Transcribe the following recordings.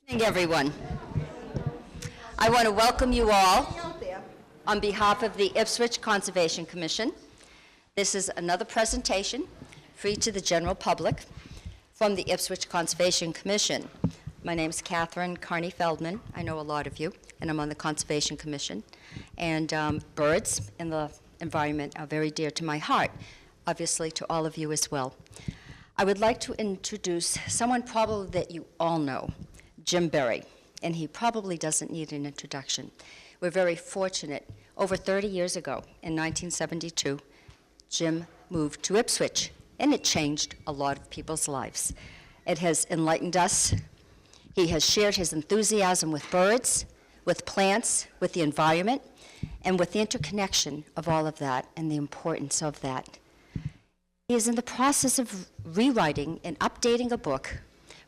Good evening, everyone. I want to welcome you all on behalf of the Ipswich Conservation Commission. This is another presentation free to the general public from the Ipswich Conservation Commission. My name is Catherine Carney-Feldman. I know a lot of you, and I'm on the Conservation Commission. And birds in the environment are very dear to my heart, obviously to all of you as well. I would like to introduce someone probably that you all know, Jim Berry, and he probably doesn't need an introduction. We're very fortunate. Over 30 years ago, in 1972, Jim moved to Ipswich, and it changed a lot of people's lives. It has enlightened us. He has shared his enthusiasm with birds, with plants, with the environment, and with the interconnection of all of that and the importance of that. He is in the process of rewriting and updating a book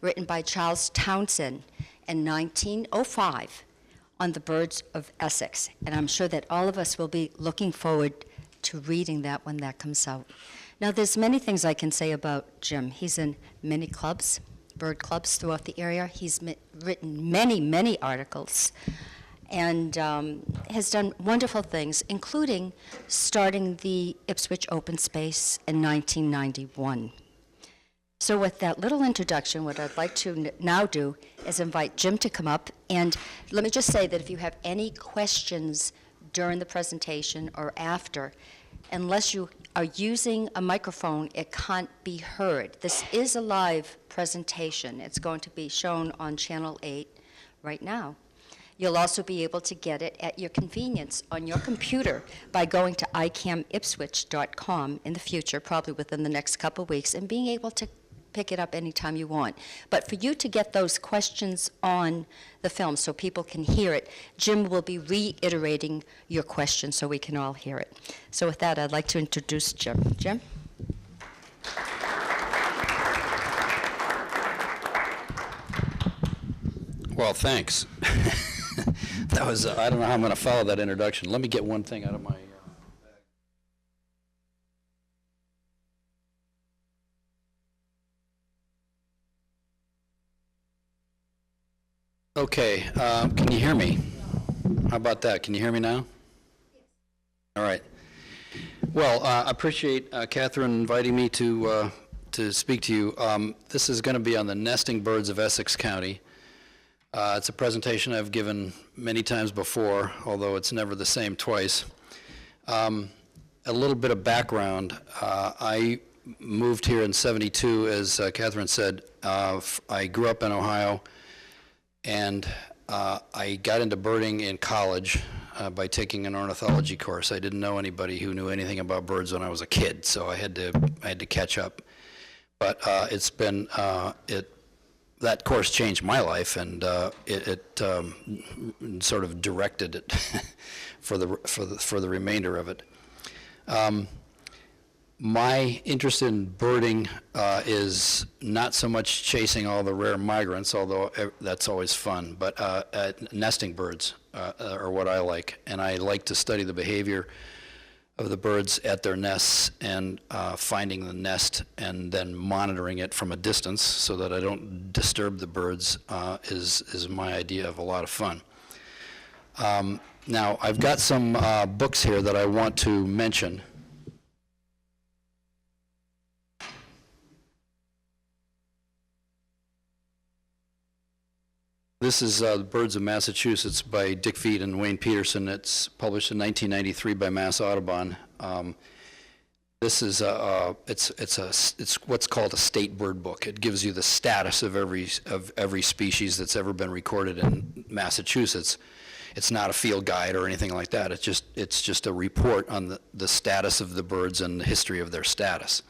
written by Charles Townsend in 1905 on the birds of Essex. And I'm sure that all of us will be looking forward to reading that when that comes out. Now, there's many things I can say about Jim. He's in many clubs, bird clubs throughout the area. He's written many, many articles and has done wonderful things, including starting the Ipswich Open Space in 1991. So with that little introduction, what I'd like to now do is invite Jim to come up. And let me just say that if you have any questions during the presentation or after, unless you are using a microphone, it can't be heard. This is a live presentation. It's going to be shown on Channel 8 right now. You'll also be able to get it at your convenience on your computer by going to ICAMIpswich.com in the future, probably within the next couple of weeks, and being able to pick it up anytime you want. But for you to get those questions on the film so people can hear it, Jim will be reiterating your question so we can all hear it. So with that, I'd like to introduce Jim. Jim? Well, thanks. That was, I don't know how I'm going to follow that introduction. Let me get one thing out of my bag. Okay, can you hear me? How about that? Can you hear me now? All right. Well, I appreciate Catherine inviting me to speak to you. This is going to be on the nesting birds of Essex County. It's a presentation I've given many times before, although it's never the same twice. A little bit of background. I moved here in '72, as Catherine said. I grew up in Ohio, and I got into birding in college by taking an ornithology course. I didn't know anybody who knew anything about birds when I was a kid, so I had to catch up. But it's been that course changed my life, and it sort of directed it for the remainder of it. My interest in birding is not so much chasing all the rare migrants, although that's always fun, but nesting birds are what I like, and I like to study the behavior of the birds at their nests and finding the nest and then monitoring it from a distance so that I don't disturb the birds is my idea of a lot of fun. Now, I've got some books here that I want to mention. This is The Birds of Massachusetts by Dick Veet and Wayne Peterson. It's published in 1993 by Mass Audubon. This is it's what's called a state bird book. It gives you the status of every species that's ever been recorded in Massachusetts. It's not a field guide or anything like that. It's just a report on the status of the birds and the history of their status.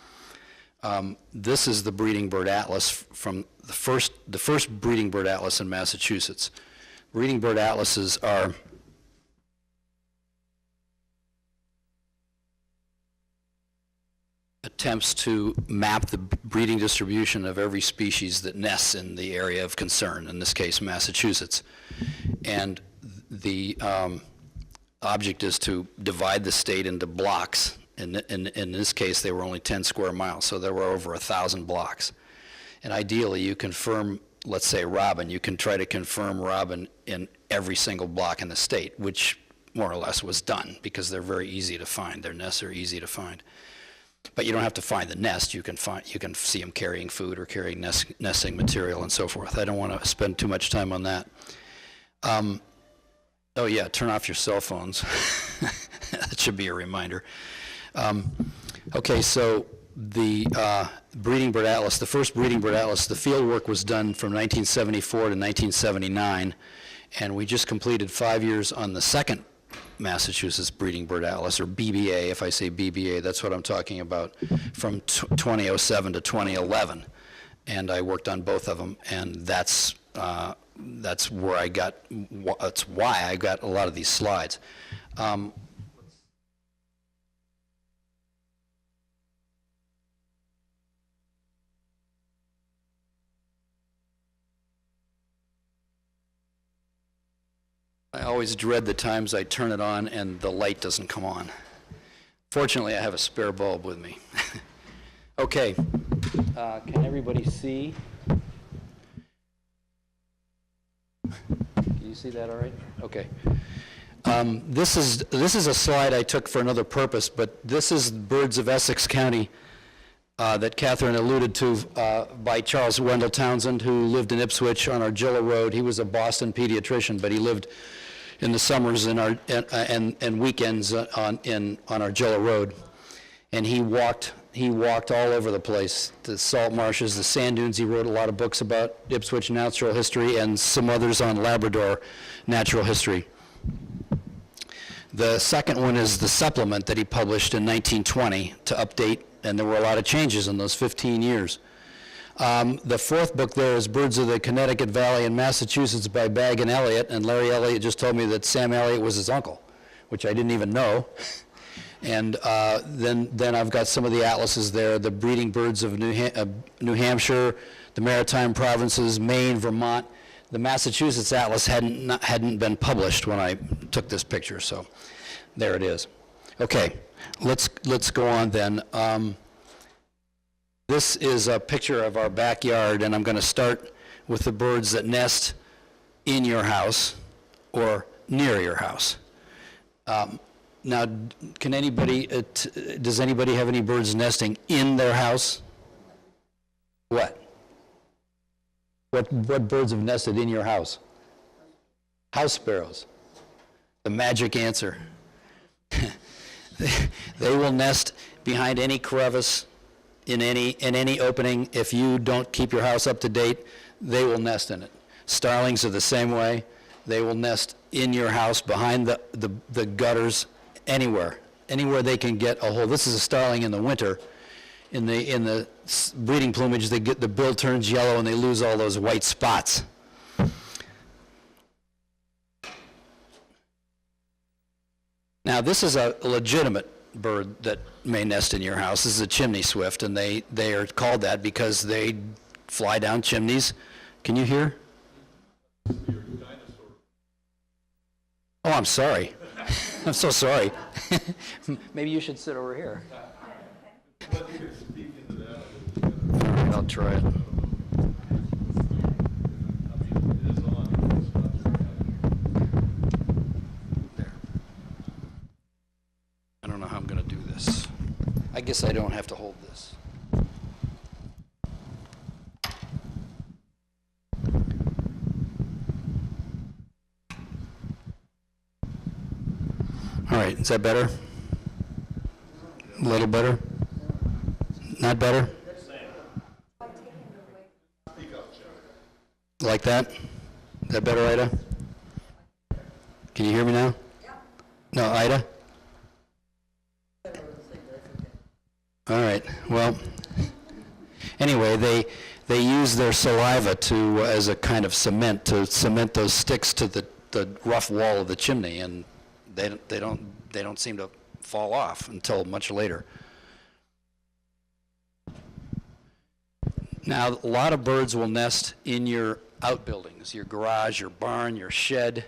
This is the breeding bird atlas from the first breeding bird atlas in Massachusetts. Breeding bird atlases are attempts to map the breeding distribution of every species that nests in the area of concern, in this case Massachusetts. And the object is to divide the state into blocks. In this case, they were only 10 square miles, so there were over 1,000 blocks. And ideally, you confirm let's say robin, you can try to confirm robin in every single block in the state, which more or less was done because they're very easy to find. Their nests are easy to find. But you don't have to find the nest. You can see them carrying food or carrying nesting material and so forth. I don't want to spend too much time on that. Oh yeah, turn off your cell phones. That should be a reminder. Okay, so the breeding bird atlas, the first breeding bird atlas, the field work was done from 1974 to 1979, and we just completed 5 years on the second Massachusetts Breeding Bird Atlas, or BBA. If I say BBA, that's what I'm talking about, from 2007 to 2011. And I worked on both of them, and that's where I got, that's why I got a lot of these slides. I always dread the times I turn it on and the light doesn't come on. Fortunately, I have a spare bulb with me. Okay, can everybody see? Can you see that all right? Okay. This is a slide I took for another purpose, but this is Birds of Essex County that Catherine alluded to, by Charles Wendell Townsend, who lived in Ipswich on Argilla Road. He was a Boston pediatrician, but he lived in the summers in and weekends on Argilla Road, and he walked all over the place, the salt marshes, the sand dunes. He wrote a lot of books about Ipswich natural history and some others on Labrador natural history. The second one is the supplement that he published in 1920 to update, and there were a lot of changes in those 15 years. The fourth book there is Birds of the Connecticut Valley in Massachusetts by Bagg and Elliott, and Larry Elliott just told me that Sam Elliott was his uncle, which I didn't even know. And then I've got some of the atlases there, the breeding birds of New Hampshire, the Maritime Provinces, Maine, Vermont. The Massachusetts atlas hadn't been published when I took this picture, so there it is. Okay, let's go on then. This is a picture of our backyard, and I'm going to start with the birds that nest in your house or near your house. Now, can anybody, does anybody have any birds nesting in their house? What birds have nested in your house? House sparrows. The magic answer. They will nest behind any crevice, in any opening. If you don't keep your house up to date, they will nest in it. Starlings are the same way. They will nest in your house, behind the gutters, anywhere they can get a hold. This is a starling in the winter. In the breeding plumage, the bill turns yellow and they lose all those white spots. Now, this is a legitimate bird that may nest in your house. This is a chimney swift, and they are called that because they fly down chimneys. Can you hear? Oh, I'm sorry. I'm so sorry. Maybe you should sit over here. All right, I'll try it. There. I don't know how I'm going to do this. I guess I don't have to hold this. All right, is that better? A little better? Not better? Like that? Is that better, Ida? Can you hear me now? No, Ida? All right, well, anyway, they use their saliva to, as a kind of cement, to cement those sticks to the rough wall of the chimney, and they don't seem to fall off until much later. Now, a lot of birds will nest in your outbuildings, your garage, your barn, your shed,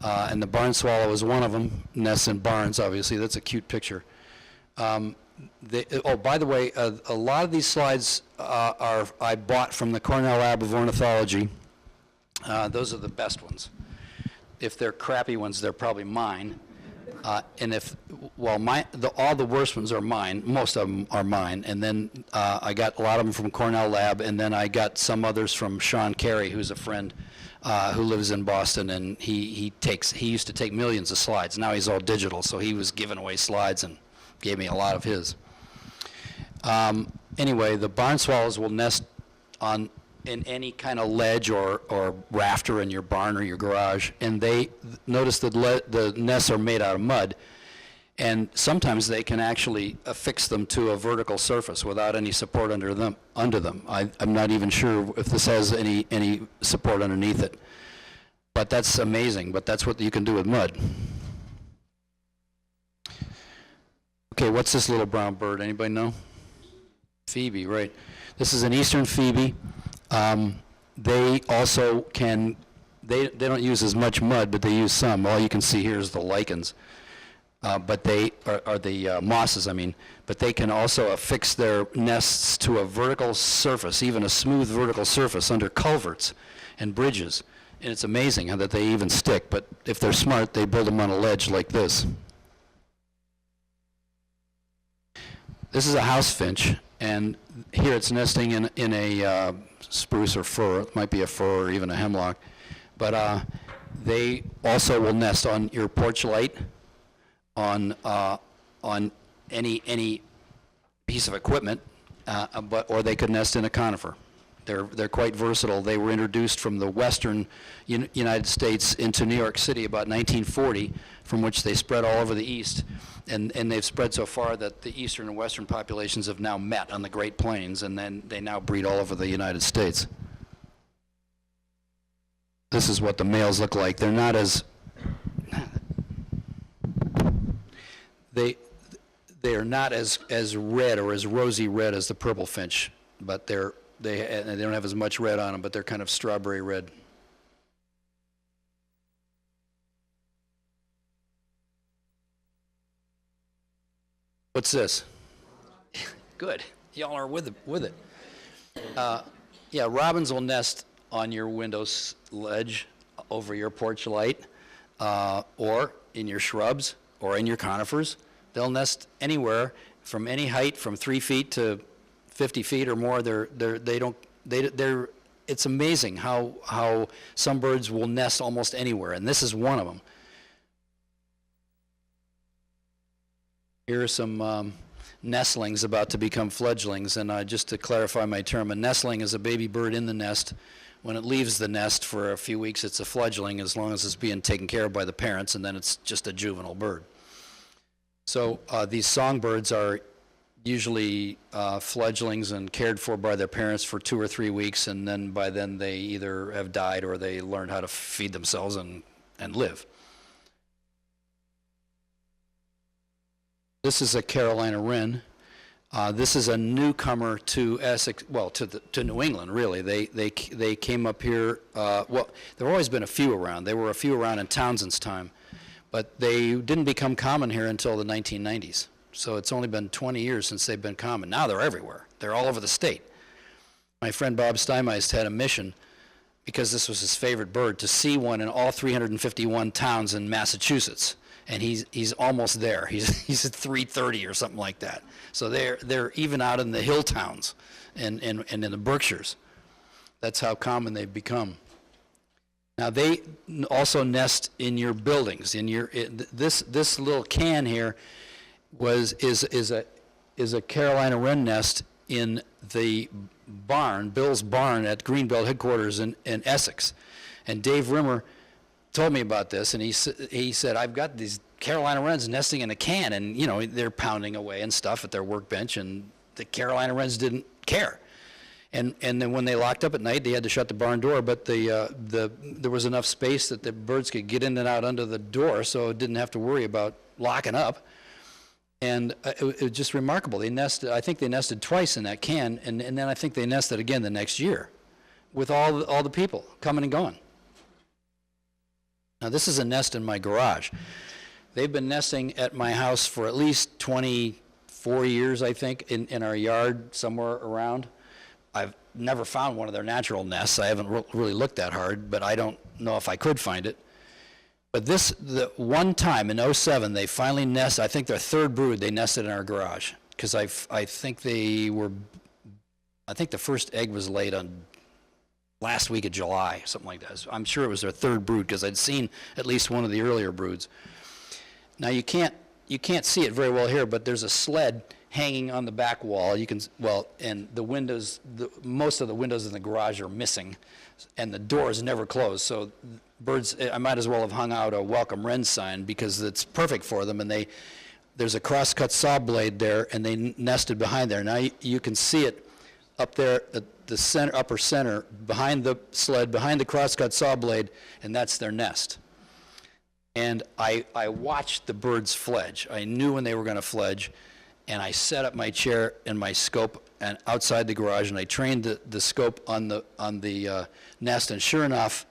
and the barn swallow is one of them. Nests in barns, obviously. That's a cute picture. Oh, by the way, a lot of these slides I bought from the Cornell Lab of Ornithology. Those are the best ones. If they're crappy ones, they're probably mine. And if, well, all the worst ones are mine, most of them are mine, and then I got a lot of them from Cornell Lab, and then I got some others from Sean Carey, who's a friend who lives in Boston, and he used to take millions of slides. Now he's all digital, so he was giving away slides and gave me a lot of his. Anyway, the barn swallows will nest in any kind of ledge or rafter in your barn or your garage, and notice that the nests are made out of mud, and sometimes they can actually affix them to a vertical surface without any support under them. I'm not even sure if this has any support underneath it, but that's amazing. But that's what you can do with mud. Okay, what's this little brown bird? Anybody know? Phoebe, right. This is an eastern phoebe. They also can, they don't use as much mud, but they use some. All you can see here is the lichens, but they are the mosses, I mean. But they can also affix their nests to a vertical surface, even a smooth vertical surface under culverts and bridges. And it's amazing how that they even stick, but if they're smart, they build them on a ledge like this. This is a house finch, and here it's nesting in a spruce or fir. It might be a fir or even a hemlock. But they also will nest on your porch light, on any piece of equipment, or they could nest in a conifer. They're quite versatile. They were introduced from the western United States into New York City about 1940, from which they spread all over the east. And they've spread so far that the eastern and western populations have now met on the Great Plains, and then they now breed all over the United States. This is what the males look like. They're not as they are not as red or as rosy red as the purple finch, but they don't have as much red on them, but they're kind of strawberry red. What's this? Good. Y'all are with it. Yeah, robins will nest on your window ledge, over your porch light, or in your shrubs, or in your conifers. They'll nest anywhere from any height, from 3 feet to 50 feet or more. It's amazing how some birds will nest almost anywhere, and this is one of them. Here are some nestlings about to become fledglings, and just to clarify my term, a nestling is a baby bird in the nest. When it leaves the nest for a few weeks, it's a fledgling as long as it's being taken care of by the parents, and then it's just a juvenile bird. So these songbirds are usually fledglings and cared for by their parents for 2 or 3 weeks, and then by then they either have died or they learned how to feed themselves and live. This is a Carolina wren. This is a newcomer to Essex, well, to New England, really. They came up here, well, there have always been a few around. There were a few around in Townsend's time, but they didn't become common here until the 1990s. So it's only been 20 years since they've been common. Now they're everywhere. They're all over the state. My friend Bob Steinmeist had a mission, because this was his favorite bird, to see one in all 351 towns in Massachusetts. And he's almost there. He's at 330 or something like that. So they're even out in the hill towns and in the Berkshires. That's how common they've become. Now they also nest in your buildings. This little can here is a Carolina wren nest in the barn, Bill's barn at Greenbelt headquarters in Essex. And Dave Rimmer told me about this, and he said, I've got these Carolina wrens nesting in a can, and they're pounding away and stuff at their workbench, and the Carolina wrens didn't care. And then when they locked up at night, they had to shut the barn door, but there was enough space that the birds could get in and out under the door, so it didn't have to worry about locking up. And it was just remarkable. I think they nested twice in that can, and then I think they nested again the next year with all the people coming and going. Now this is a nest in my garage. They've been nesting at my house for at least 24 years, I think, in our yard somewhere around. never found one of their natural nests. I haven't really looked that hard, but I don't know if I could find it. But the one time in '07, they finally nested, I think their third brood, they nested in our garage. Because I think the first egg was laid on last week of July, something like that. So I'm sure it was their third brood, because I'd seen at least one of the earlier broods. Now you can't see it very well here, but there's a sled hanging on the back wall. And the windows, most of the windows in the garage are missing, and the door is never closed. So birds, I might as well have hung out a welcome wren sign, because it's perfect for them. And there's a cross-cut saw blade there, and they nested behind there. Now you can see it up there at the center, upper center, behind the sled, behind the cross-cut saw blade, and that's their nest. And I watched the birds fledge. I knew when they were going to fledge, and I set up my chair and my scope and outside the garage, and I trained the scope on the nest, and sure enough,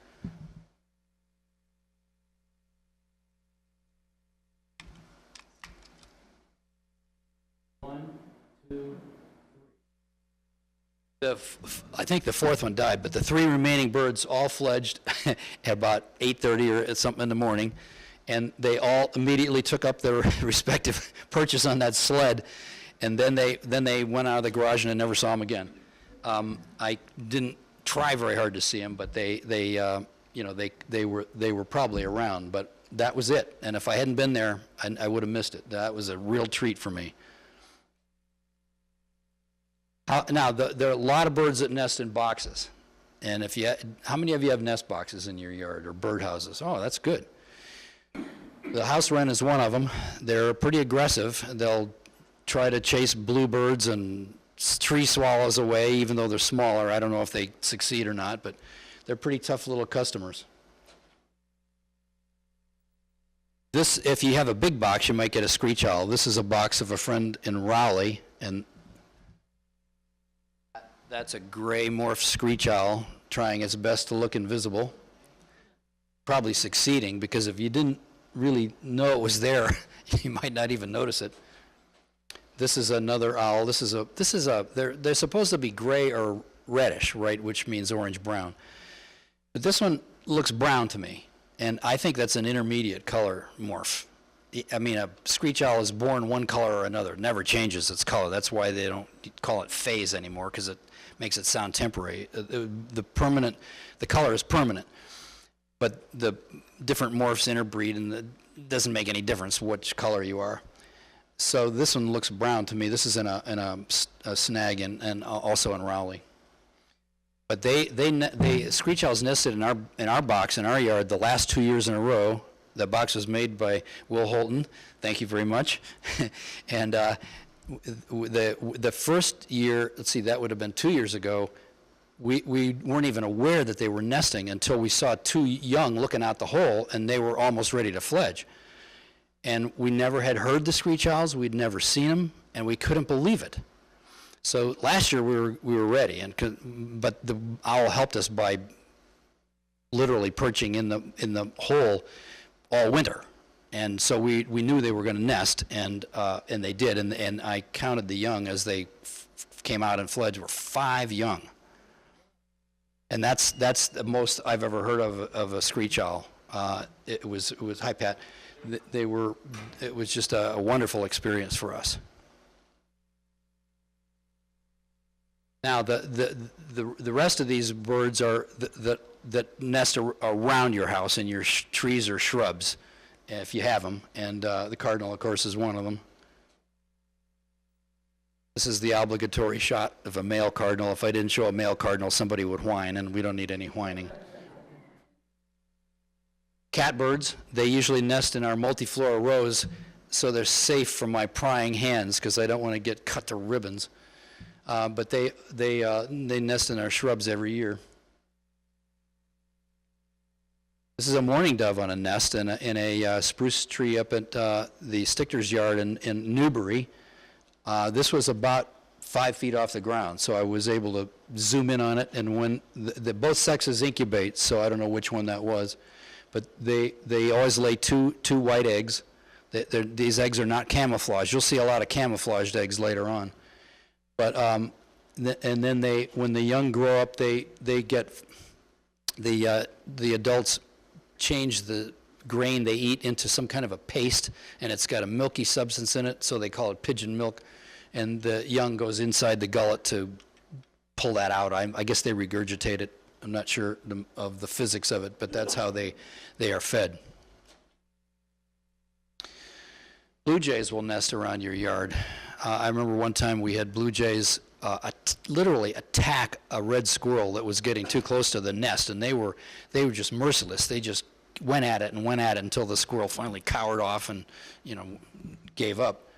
I think the fourth one died, but the three remaining birds all fledged at about 8:30 or something in the morning, and they all immediately took up their respective perches on that sled, and then they went out of the garage, and I never saw them again. I didn't try very hard to see them, but they were probably around, but that was it. And if I hadn't been there, I would have missed it. That was a real treat for me. Now, there are a lot of birds that nest in boxes. And how many of you have nest boxes in your yard, or bird houses? Oh, that's good. The house wren is one of them. They're pretty aggressive. They'll try to chase bluebirds and tree swallows away, even though they're smaller. I don't know if they succeed or not, but they're pretty tough little customers. If you have a big box, you might get a screech owl. This is a box of a friend in Raleigh, and that's a gray morph screech owl trying its best to look invisible. Probably succeeding, because if you didn't really know it was there, you might not even notice it. This is another owl. They're supposed to be gray or reddish, right, which means orange-brown. But this one looks brown to me, and I think that's an intermediate color morph. I mean, a screech owl is born one color or another. It never changes its color. That's why they don't call it phase anymore, because it makes it sound temporary. The color is permanent, but the different morphs interbreed, and it doesn't make any difference which color you are. So this one looks brown to me. This is in a snag and also in Raleigh. But screech owls nested in our box in our yard the last 2 years in a row. The box was made by Will Holton. Thank you very much. And the first year, let's see, that would have been 2 years ago, we weren't even aware that they were nesting until we saw two young looking out the hole, and they were almost ready to fledge. And we never had heard the screech owls, we'd never seen them, and we couldn't believe it. So last year we were ready, but the owl helped us by literally perching in the hole all winter. And so we knew they were going to nest, and they did. And I counted the young as they came out and fledged. Were 5 young, and that's the most I've ever heard of a screech owl. It was hi Pat. It was just a wonderful experience for us. Now the rest of these birds are that nest around your house in your trees or shrubs, if you have them, and the cardinal, of course, is one of them. This is the obligatory shot of a male cardinal. If I didn't show a male cardinal, somebody would whine, and we don't need any whining. Catbirds, they usually nest in our multiflora rows, so they're safe from my prying hands, because I don't want to get cut to ribbons. But they nest in our shrubs every year. This is a mourning dove on a nest in a spruce tree up at the Stichter's yard in Newbury. This was about 5 feet off the ground, so I was able to zoom in on it. And when both sexes incubate, so I don't know which one that was, but they always lay two white eggs. These eggs are not camouflaged. You'll see a lot of camouflaged eggs later on. But and then when the young grow up, they get, the adults change the grain they eat into some kind of a paste, and it's got a milky substance in it, so they call it pigeon milk, and the young goes inside the gullet to pull that out. I guess they regurgitate it. I'm not sure of the physics of it, but that's how they are fed. Blue jays will nest around your yard. I remember one time we had blue jays literally attack a red squirrel that was getting too close to the nest, and they were just merciless. They just went at it until the squirrel finally cowered off and, gave up.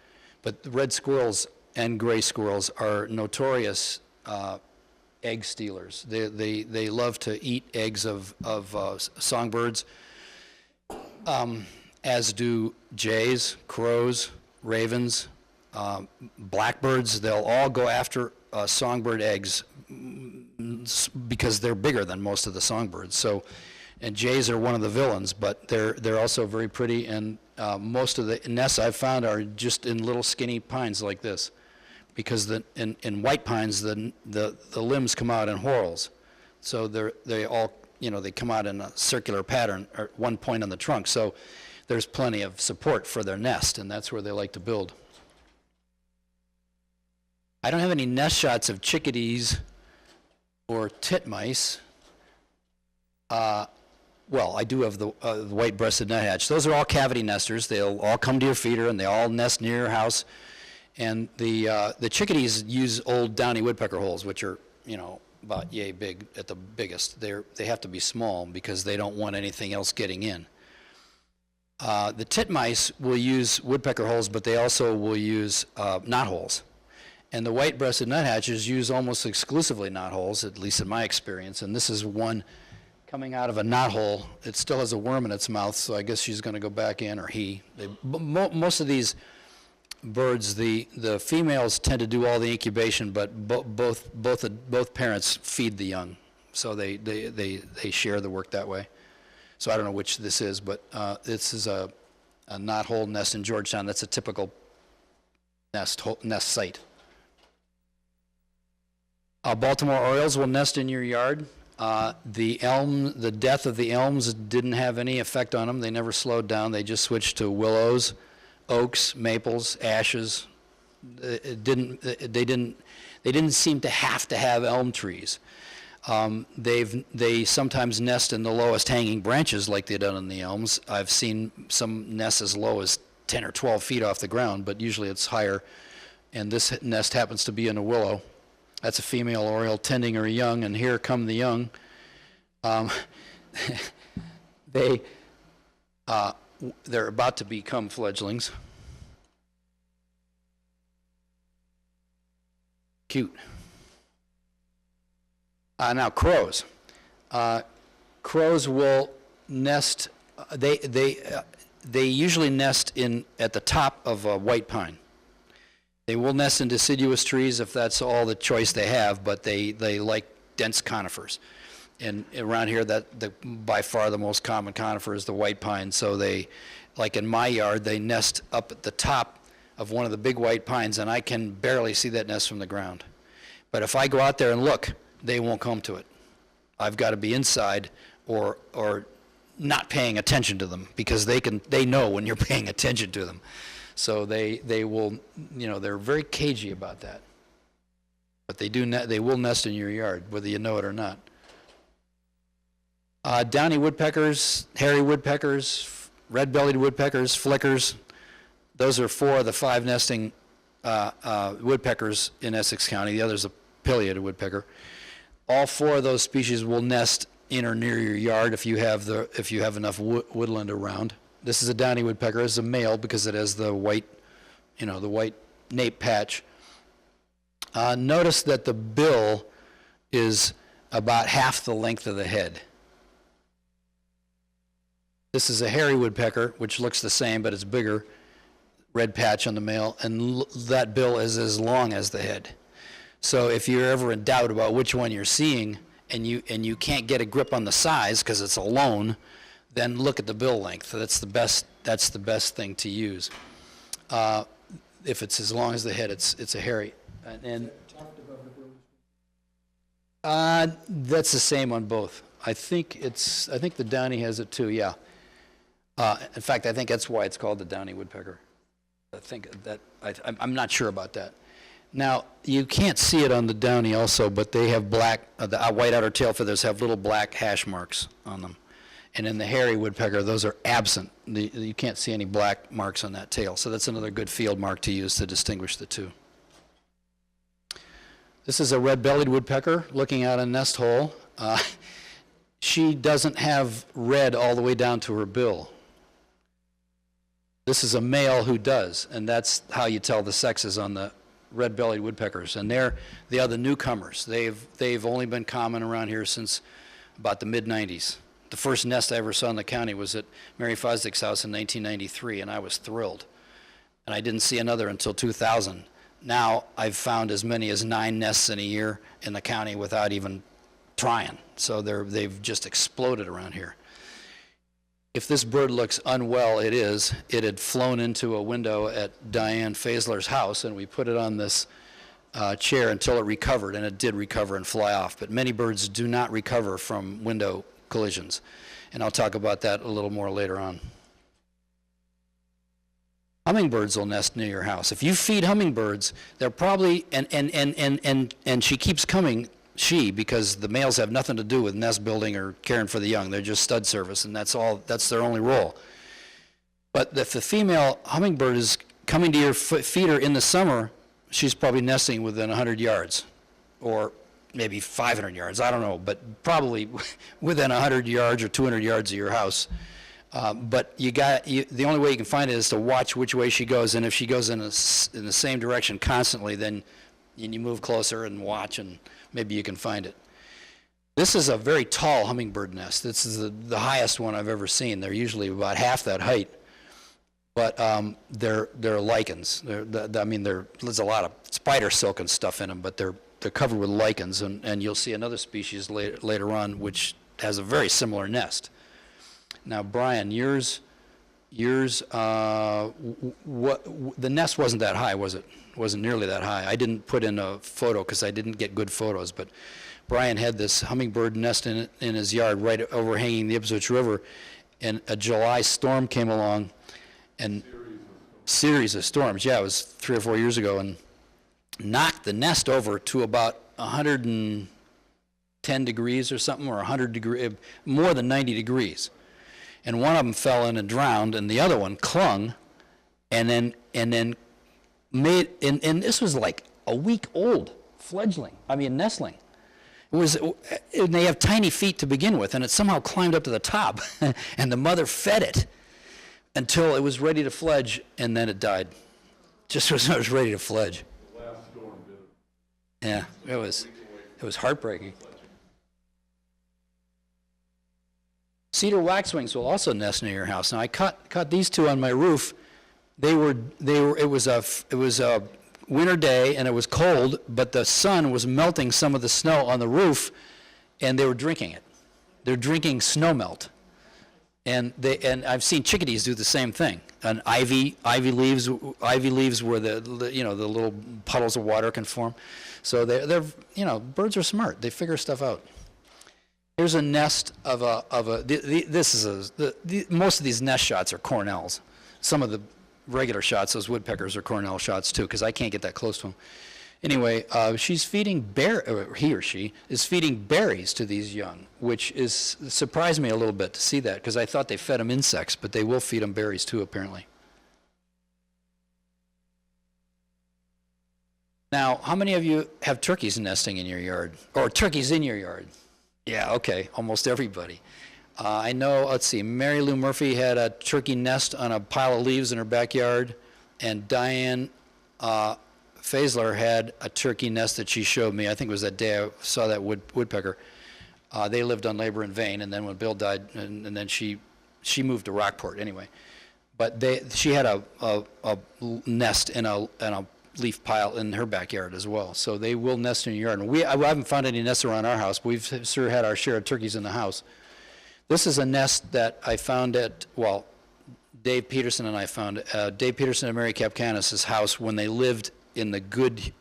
But the red squirrels and gray squirrels are notorious egg stealers. They love to eat eggs of songbirds, as do jays, crows, ravens, blackbirds. They'll all go after songbird eggs because they're bigger than most of the songbirds. So, and jays are one of the villains, but they're also very pretty, and most of the nests I've found are just in little skinny pines like this, because in white pines the limbs come out in whorls, so they all they come out in a circular pattern at one point on the trunk. So there's plenty of support for their nest, and that's where they like to build. I don't have any nest shots of chickadees or titmice. Well, I do have the white-breasted nuthatch. Those are all cavity nesters. They'll all come to your feeder, and they all nest near your house. And the chickadees use old downy woodpecker holes, which are about yay big at the biggest. They have to be small because they don't want anything else getting in. The titmice will use woodpecker holes, but they also will use knot holes. And the white-breasted nuthatches use almost exclusively knot holes, at least in my experience. And this is one coming out of a knot hole. It still has a worm in its mouth, so I guess she's going to go back in, or he. Most of these birds, the females tend to do all the incubation, but both parents feed the young, so they share the work that way. So I don't know which this is, but this is a knot hole nest in Georgetown. That's a typical nest site. Baltimore orioles will nest in your yard. The death of the elms didn't have any effect on them. They never slowed down. They just switched to willows, oaks, maples, ashes. They didn't seem to have elm trees. They sometimes nest in the lowest hanging branches like they done in the elms. I've seen some nests as low as 10 or 12 feet off the ground, but usually it's higher. And this nest happens to be in a willow. That's a female oriole tending her young, and here come the young. They're about to become fledglings. Cute. Now crows. Crows will nest. They usually nest at the top of a white pine. They will nest in deciduous trees if that's all the choice they have, but they like dense conifers. And around here, by far the most common conifer is the white pine. So like in my yard, they nest up at the top of one of the big white pines, and I can barely see that nest from the ground. But if I go out there and look, they won't come to it. I've got to be inside or not paying attention to them, because they know when you're paying attention to them. So they will, they're very cagey about that. But they will nest in your yard, whether you know it or not. Downy woodpeckers, hairy woodpeckers, red-bellied woodpeckers, flickers. Those are 4 of the 5 nesting woodpeckers in Essex County. The other's a pileated woodpecker. All 4 of those species will nest in or near your yard if you have enough woodland around. This is a downy woodpecker. It's a male because it has the white, the white nape patch. Notice that the bill is about half the length of the head. This is a hairy woodpecker, which looks the same, but it's bigger. Red patch on the male, and that bill is as long as the head. So if you're ever in doubt about which one you're seeing, and you can't get a grip on the size because it's alone, then look at the bill length. That's the best thing to use. If it's as long as the head, it's a hairy. And That's the same on both. I think the downy has it too, yeah. In fact, I think that's why it's called the downy woodpecker. I think that, I'm not sure about that. Now, you can't see it on the downy also, but they have black, the white outer tail feathers have little black hash marks on them. And in the hairy woodpecker, those are absent. You can't see any black marks on that tail. So that's another good field mark to use to distinguish the two. This is a red-bellied woodpecker looking out a nest hole. She doesn't have red all the way down to her bill. This is a male who does, and that's how you tell the sexes on the red-bellied woodpeckers. And they are the newcomers. They've only been common around here since about the mid-90s. The first nest I ever saw in the county was at Mary Fosdick's house in 1993, and I was thrilled. And I didn't see another until 2000. Now I've found as many as 9 nests in a year in the county without even trying. So they've just exploded around here. If this bird looks unwell, it is. It had flown into a window at Diane Faisler's house, and we put it on this chair until it recovered, and it did recover and fly off. But many birds do not recover from window collisions, and I'll talk about that a little more later on. Hummingbirds will nest near your house. If you feed hummingbirds, they're probably, and she keeps coming, because the males have nothing to do with nest building or caring for the young. They're just stud service, and that's their only role. But if the female hummingbird is coming to your feeder in the summer, she's probably nesting within 100 yards, or maybe 500 yards, I don't know, but probably within 100 yards or 200 yards of your house. But the only way you can find it is to watch which way she goes, and if she goes in the same direction constantly, then you move closer and watch, and maybe you can find it. This is a very tall hummingbird nest. This is the highest one I've ever seen. They're usually about half that height, but they're lichens. There's a lot of spider silk and stuff in them, but they're covered with lichens, and you'll see another species later on which has a very similar nest. Now, Brian, the nest wasn't that high, was it? Wasn't nearly that high. I didn't put in a photo because I didn't get good photos, but Brian had this hummingbird nest in his yard right overhanging the Ipswich River, and a July storm came along, and series of storms. Yeah, it was 3 or 4 years ago, and knocked the nest over to about 110 degrees or something, or 100 degrees, more than 90 degrees. And one of them fell in and drowned, and the other one clung, and then made, and this was like a week old nestling. And they have tiny feet to begin with, and it somehow climbed up to the top, and the mother fed it until it was ready to fledge, and then it died. Just as it was ready to fledge. Yeah, it was heartbreaking. Cedar waxwings will also nest near your house. Now I caught these two on my roof. It was a winter day and it was cold, but the sun was melting some of the snow on the roof, and they were drinking it. They're drinking snow melt, and I've seen chickadees do the same thing. And ivy leaves where the little puddles of water can form. So birds are smart. They figure stuff out. Here's a nest of most of these nest shots are cornels. Some of the regular shots, those woodpeckers, are cornel shots too, because I can't get that close to them. Anyway, she's feeding he or she is feeding berries to these young, which surprised me a little bit to see that, because I thought they fed them insects, but they will feed them berries too, apparently. Now, how many of you have turkeys nesting in your yard, or turkeys in your yard? Yeah, okay, almost everybody. I know, let's see, Mary Lou Murphy had a turkey nest on a pile of leaves in her backyard, and Diane Faisler had a turkey nest that she showed me. I think it was that day I saw that woodpecker. They lived on Labor and Vane, and then when Bill died, and then she moved to Rockport anyway. But she had a nest in a leaf pile in her backyard as well. So they will nest in your yard. And I haven't found any nests around our house, but we've sure had our share of turkeys in the house. This is a nest that I found Dave Peterson and I found. Dave Peterson and Mary Kapkanis' house when they lived in the good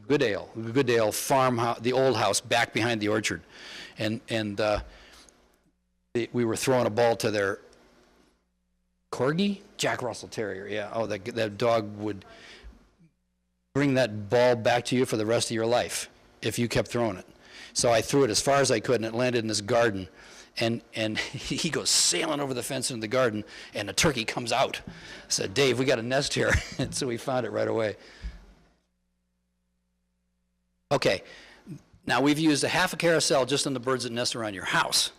Goodale farmhouse, the old house back behind the orchard. And we were throwing a ball to their corgi? Jack Russell Terrier, yeah. Oh, that dog would bring that ball back to you for the rest of your life if you kept throwing it. So I threw it as far as I could, and it landed in this garden. And he goes sailing over the fence into the garden, and a turkey comes out. I said, Dave, we got a nest here. And so we found it right away. Okay, now we've used a half a carousel just on the birds that nest around your house.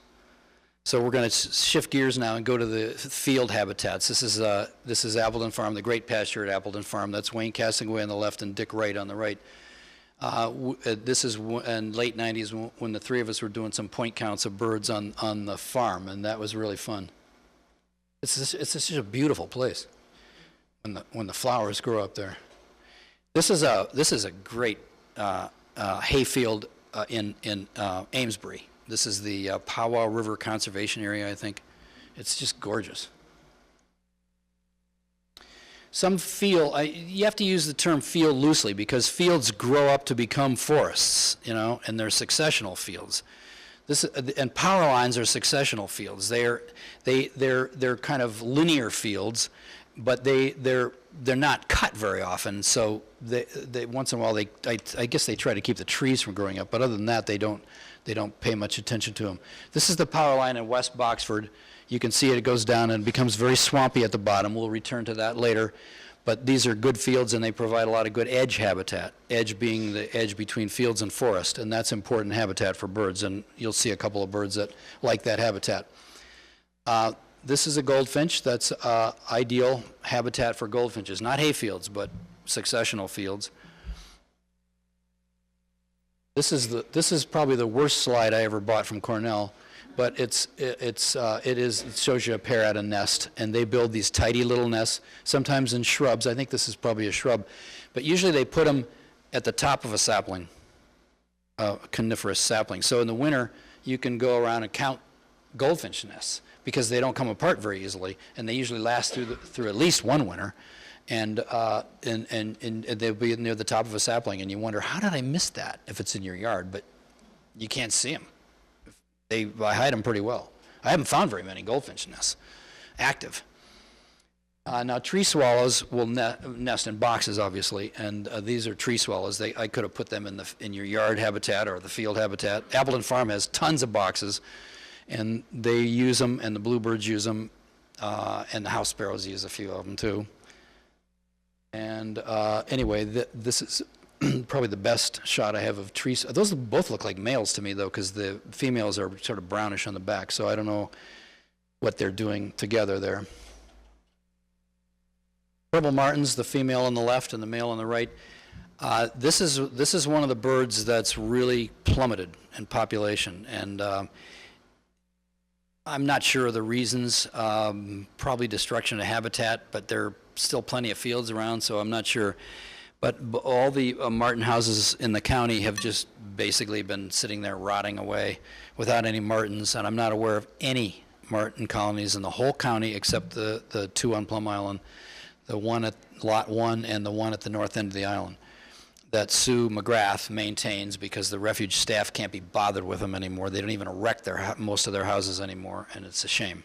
So we're going to shift gears now and go to the field habitats. This is Appleton Farm, the great pasture at Appleton Farm. That's Wayne Castaway on the left and Dick Wright on the right. This is in late 90s when the three of us were doing some point counts of birds on the farm, and that was really fun. It's just a beautiful place when the flowers grow up there. This is a great hayfield in Amesbury. This is the Powwow River Conservation Area, I think. It's just gorgeous. You have to use the term field loosely because fields grow up to become forests, and they're successional fields. And power lines are successional fields. They're kind of linear fields, but they're not cut very often. So they once in a while I guess they try to keep the trees from growing up, but other than that they don't pay much attention to them. This is the power line in West Boxford. You can see it goes down and becomes very swampy at the bottom. We'll return to that later. But these are good fields, and they provide a lot of good edge habitat, edge being the edge between fields and forest, and that's important habitat for birds, and you'll see a couple of birds that like that habitat. This is a goldfinch. That's ideal habitat for goldfinches, not hay fields, but successional fields. This is probably the worst slide I ever bought from Cornell, but it shows you a pair at a nest, and they build these tidy little nests, sometimes in shrubs. I think this is probably a shrub, but usually they put them at the top of a sapling, a coniferous sapling. So in the winter, you can go around and count goldfinch nests because they don't come apart very easily, and they usually last through at least one winter. And they'll be near the top of a sapling, and you wonder, how did I miss that if it's in your yard? But you can't see them. I hide them pretty well. I haven't found very many goldfinch nests active. Now, tree swallows will nest in boxes, obviously, and these are tree swallows. I could have put them in your yard habitat or the field habitat. Appleton Farm has tons of boxes, and they use them, and the bluebirds use them, and the house sparrows use a few of them too. And anyway, this is probably the best shot I have of trees. Those both look like males to me, though, because the females are sort of brownish on the back, so I don't know what they're doing together there. Purple martins, the female on the left and the male on the right. This is one of the birds that's really plummeted in population, and I'm not sure of the reasons. Probably destruction of habitat, but there are still plenty of fields around, so I'm not sure. But all the martin houses in the county have just basically been sitting there rotting away without any martins, and I'm not aware of any martin colonies in the whole county except the two on Plum Island, the one at Lot 1 and the one at the north end of the island that Sue McGrath maintains because the refuge staff can't be bothered with them anymore. They don't even erect most of their houses anymore, and it's a shame.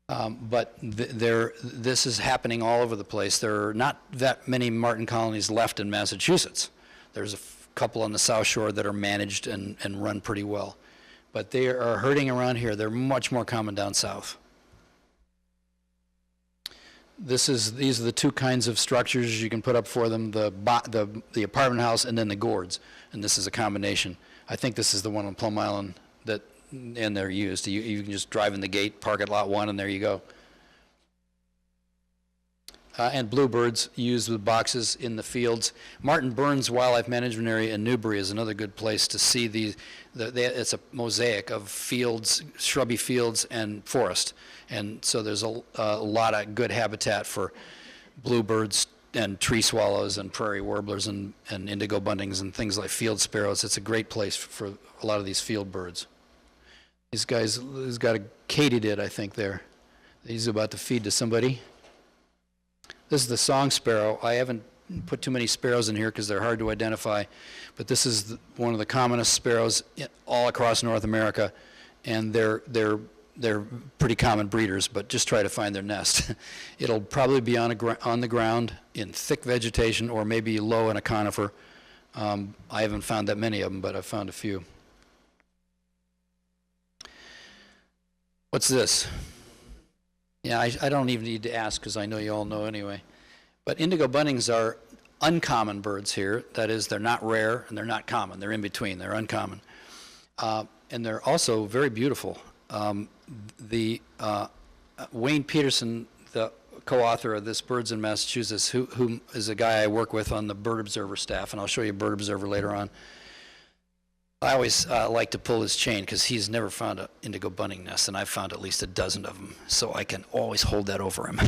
But this is happening all over the place. There are not that many martin colonies left in Massachusetts. There's a couple on the South Shore that are managed and run pretty well. But they are herding around here. They're much more common down south. These are the two kinds of structures you can put up for them, the apartment house and then the gourds. And this is a combination. I think this is the one on Plum Island and they're used. You can just drive in the gate, park at Lot 1, and there you go. And bluebirds used with boxes in the fields. Martin Burns Wildlife Management Area in Newbury is another good place to see it's a mosaic of fields, shrubby fields, and forest. And so there's a lot of good habitat for bluebirds and tree swallows and prairie warblers and indigo buntings and things like field sparrows. It's a great place for a lot of these field birds. These guys, he's got a katydid, I think, there. He's about to feed to somebody. This is the song sparrow. I haven't put too many sparrows in here because they're hard to identify, but this is one of the commonest sparrows all across North America, and they're pretty common breeders, but just try to find their nest. It'll probably be on the ground in thick vegetation or maybe low in a conifer. I haven't found that many of them, but I've found a few. What's this? Yeah, I don't even need to ask because I know you all know anyway. But indigo buntings are uncommon birds here. That is, they're not rare and they're not common. They're in between. They're uncommon. And they're also very beautiful. Wayne Peterson, the co-author of this Birds in Massachusetts, who is a guy I work with on the Bird Observer staff, and I'll show you Bird Observer later on. I always like to pull his chain because he's never found an indigo bunting nest, and I've found at least a dozen of them, so I can always hold that over him.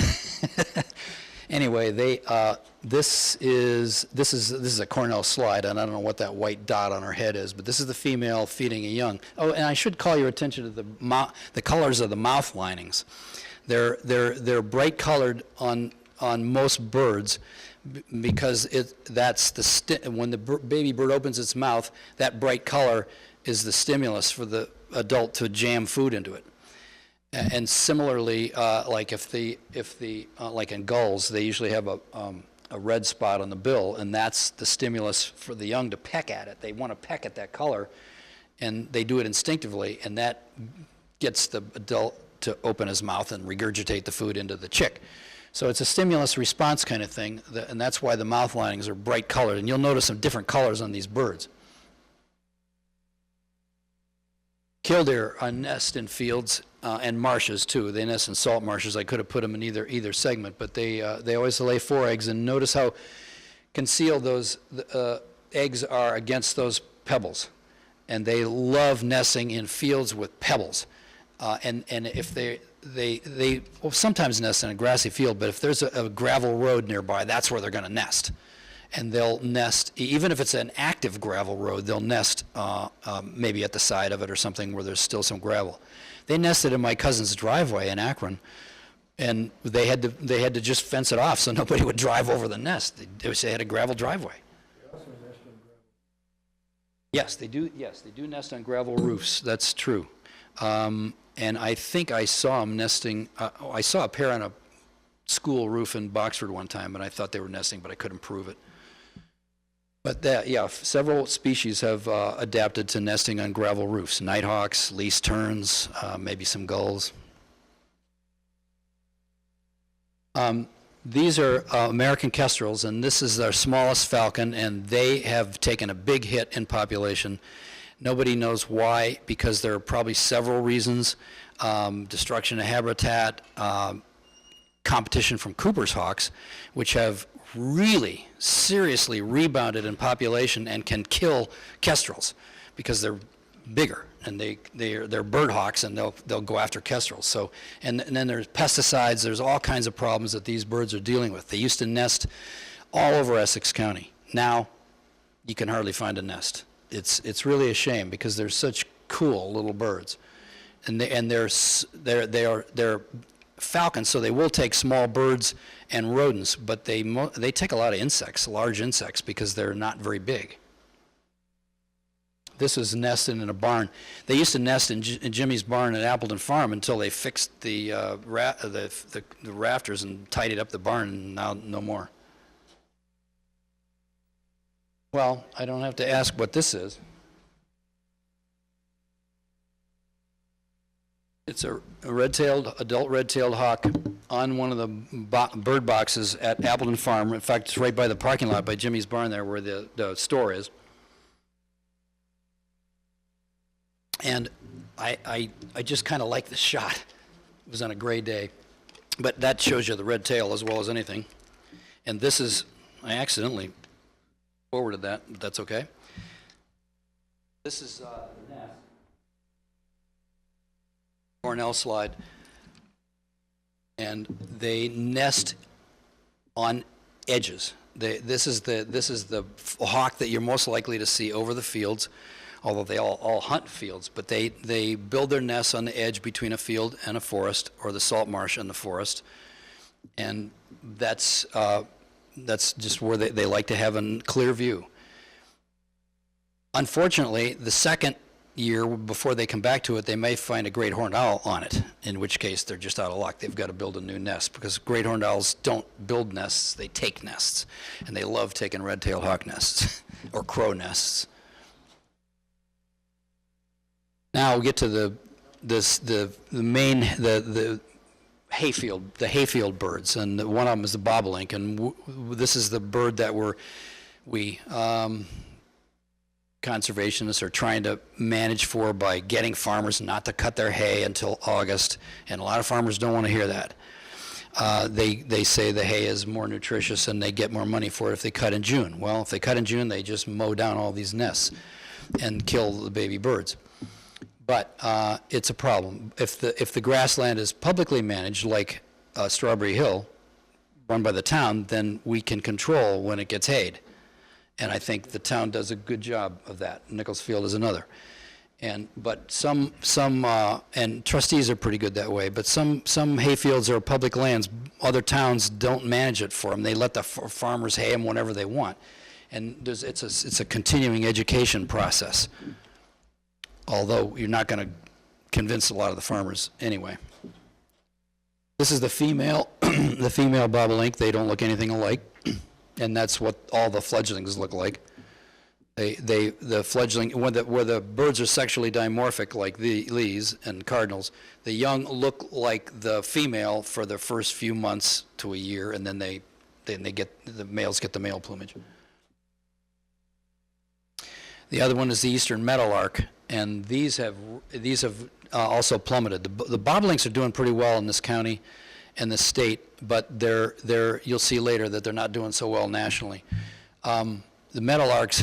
Anyway, this is a Cornell slide, and I don't know what that white dot on her head is, but this is the female feeding a young. Oh, and I should call your attention to the colors of the mouth linings. They're bright colored on most birds because when the baby bird opens its mouth, that bright color is the stimulus for the adult to jam food into it. And similarly, like like in gulls, they usually have a red spot on the bill, and that's the stimulus for the young to peck at it. They want to peck at that color, and they do it instinctively, and that gets the adult to open his mouth and regurgitate the food into the chick. So it's a stimulus response kind of thing, and that's why the mouth linings are bright colored, and you'll notice some different colors on these birds. Killdeer nest in fields and marshes too. They nest in salt marshes. I could have put them in either segment, but they always lay 4 eggs. And notice how concealed those eggs are against those pebbles. And they love nesting in fields with pebbles. And if they will sometimes nest in a grassy field, but if there's a gravel road nearby, that's where they're going to nest. And they'll nest, even if it's an active gravel road, they'll nest maybe at the side of it or something where there's still some gravel. They nested in my cousin's driveway in Akron, and they had to just fence it off so nobody would drive over the nest. They had a gravel driveway. They also nest on gravel. Yes, they do. Yes, they do nest on gravel roofs. That's true. And I think I saw them nesting. I saw a pair on a school roof in Boxford one time, and I thought they were nesting, but I couldn't prove it. But several species have adapted to nesting on gravel roofs. Nighthawks, least terns, maybe some gulls. These are American kestrels, and this is our smallest falcon, and they have taken a big hit in population. Nobody knows why, because there are probably several reasons. Destruction of habitat, competition from Cooper's hawks, which have really seriously rebounded in population and can kill kestrels because they're bigger and they're bird hawks, and they'll go after kestrels. So and then there's pesticides. There's all kinds of problems that these birds are dealing with. They used to nest all over Essex County. Now you can hardly find a nest. It's really a shame because they're such cool little birds, and they're falcons, so they will take small birds and rodents, but they take a lot of insects, large insects, because they're not very big. This is nesting in a barn. They used to nest in Jimmy's barn at Appleton Farm until they fixed the rafters and tidied up the barn, and now no more. Well, I don't have to ask what this is. It's a adult red-tailed hawk on one of the bird boxes at Appleton Farm. In fact, it's right by the parking lot by Jimmy's barn there where the store is. And I just kind of like the shot. It was on a gray day. But that shows you the red tail as well as anything. And this is, I accidentally forwarded that, but that's okay. This is the nest. Cornell slide, and they nest on edges. This is the hawk that you're most likely to see over the fields, although they all hunt fields. But they build their nests on the edge between a field and a forest, or the salt marsh and the forest, and that's That's just where they like to have a clear view. Unfortunately, the second year before they come back to it, they may find a great horned owl on it, in which case they're just out of luck. They've got to build a new nest, because great horned owls don't build nests, they take nests. And they love taking red-tailed hawk nests or crow nests. Now we get to the hayfield birds, and one of them is the bobolink, and this is the bird that we conservationists are trying to manage for by getting farmers not to cut their hay until August, and a lot of farmers don't want to hear that. They say the hay is more nutritious and they get more money for it if they cut in June. Well, if they cut in June, they just mow down all these nests and kill the baby birds. But it's a problem. If the grassland is publicly managed, like Strawberry Hill, run by the town, then we can control when it gets hayed. And I think the town does a good job of that. Nichols Field is another. But some and trustees are pretty good that way, but some hayfields are public lands. Other towns don't manage it for them. They let the farmers hay them whenever they want. And it's a continuing education process, although you're not going to convince a lot of the farmers anyway. This is the female, the female bobolink. They don't look anything alike. And that's what all the fledglings look like. The fledgling, where the birds are sexually dimorphic, like these and cardinals, the young look like the female for the first few months to a year, and then the males get the male plumage. The other one is the eastern meadowlark, and these have also plummeted. The bobolinks are doing pretty well in this county and the state, but you'll see later that they're not doing so well nationally. The meadowlarks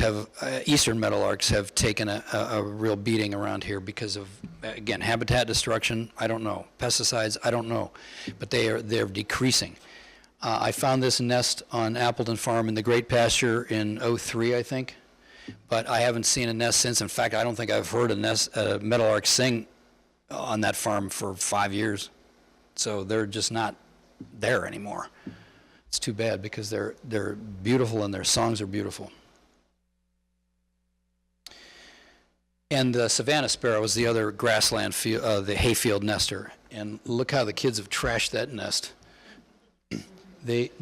eastern meadowlarks have taken a real beating around here because of, again, habitat destruction, I don't know. Pesticides, I don't know. But they're decreasing. I found this nest on Appleton Farm in the Great Pasture in '03, I think. But I haven't seen a nest since. In fact, I don't think I've heard a meadowlark sing on that farm for 5 years. So they're just not there anymore. It's too bad, because they're beautiful and their songs are beautiful. And the Savannah sparrow is the other grassland, the hayfield nester. And look how the kids have trashed that nest. They're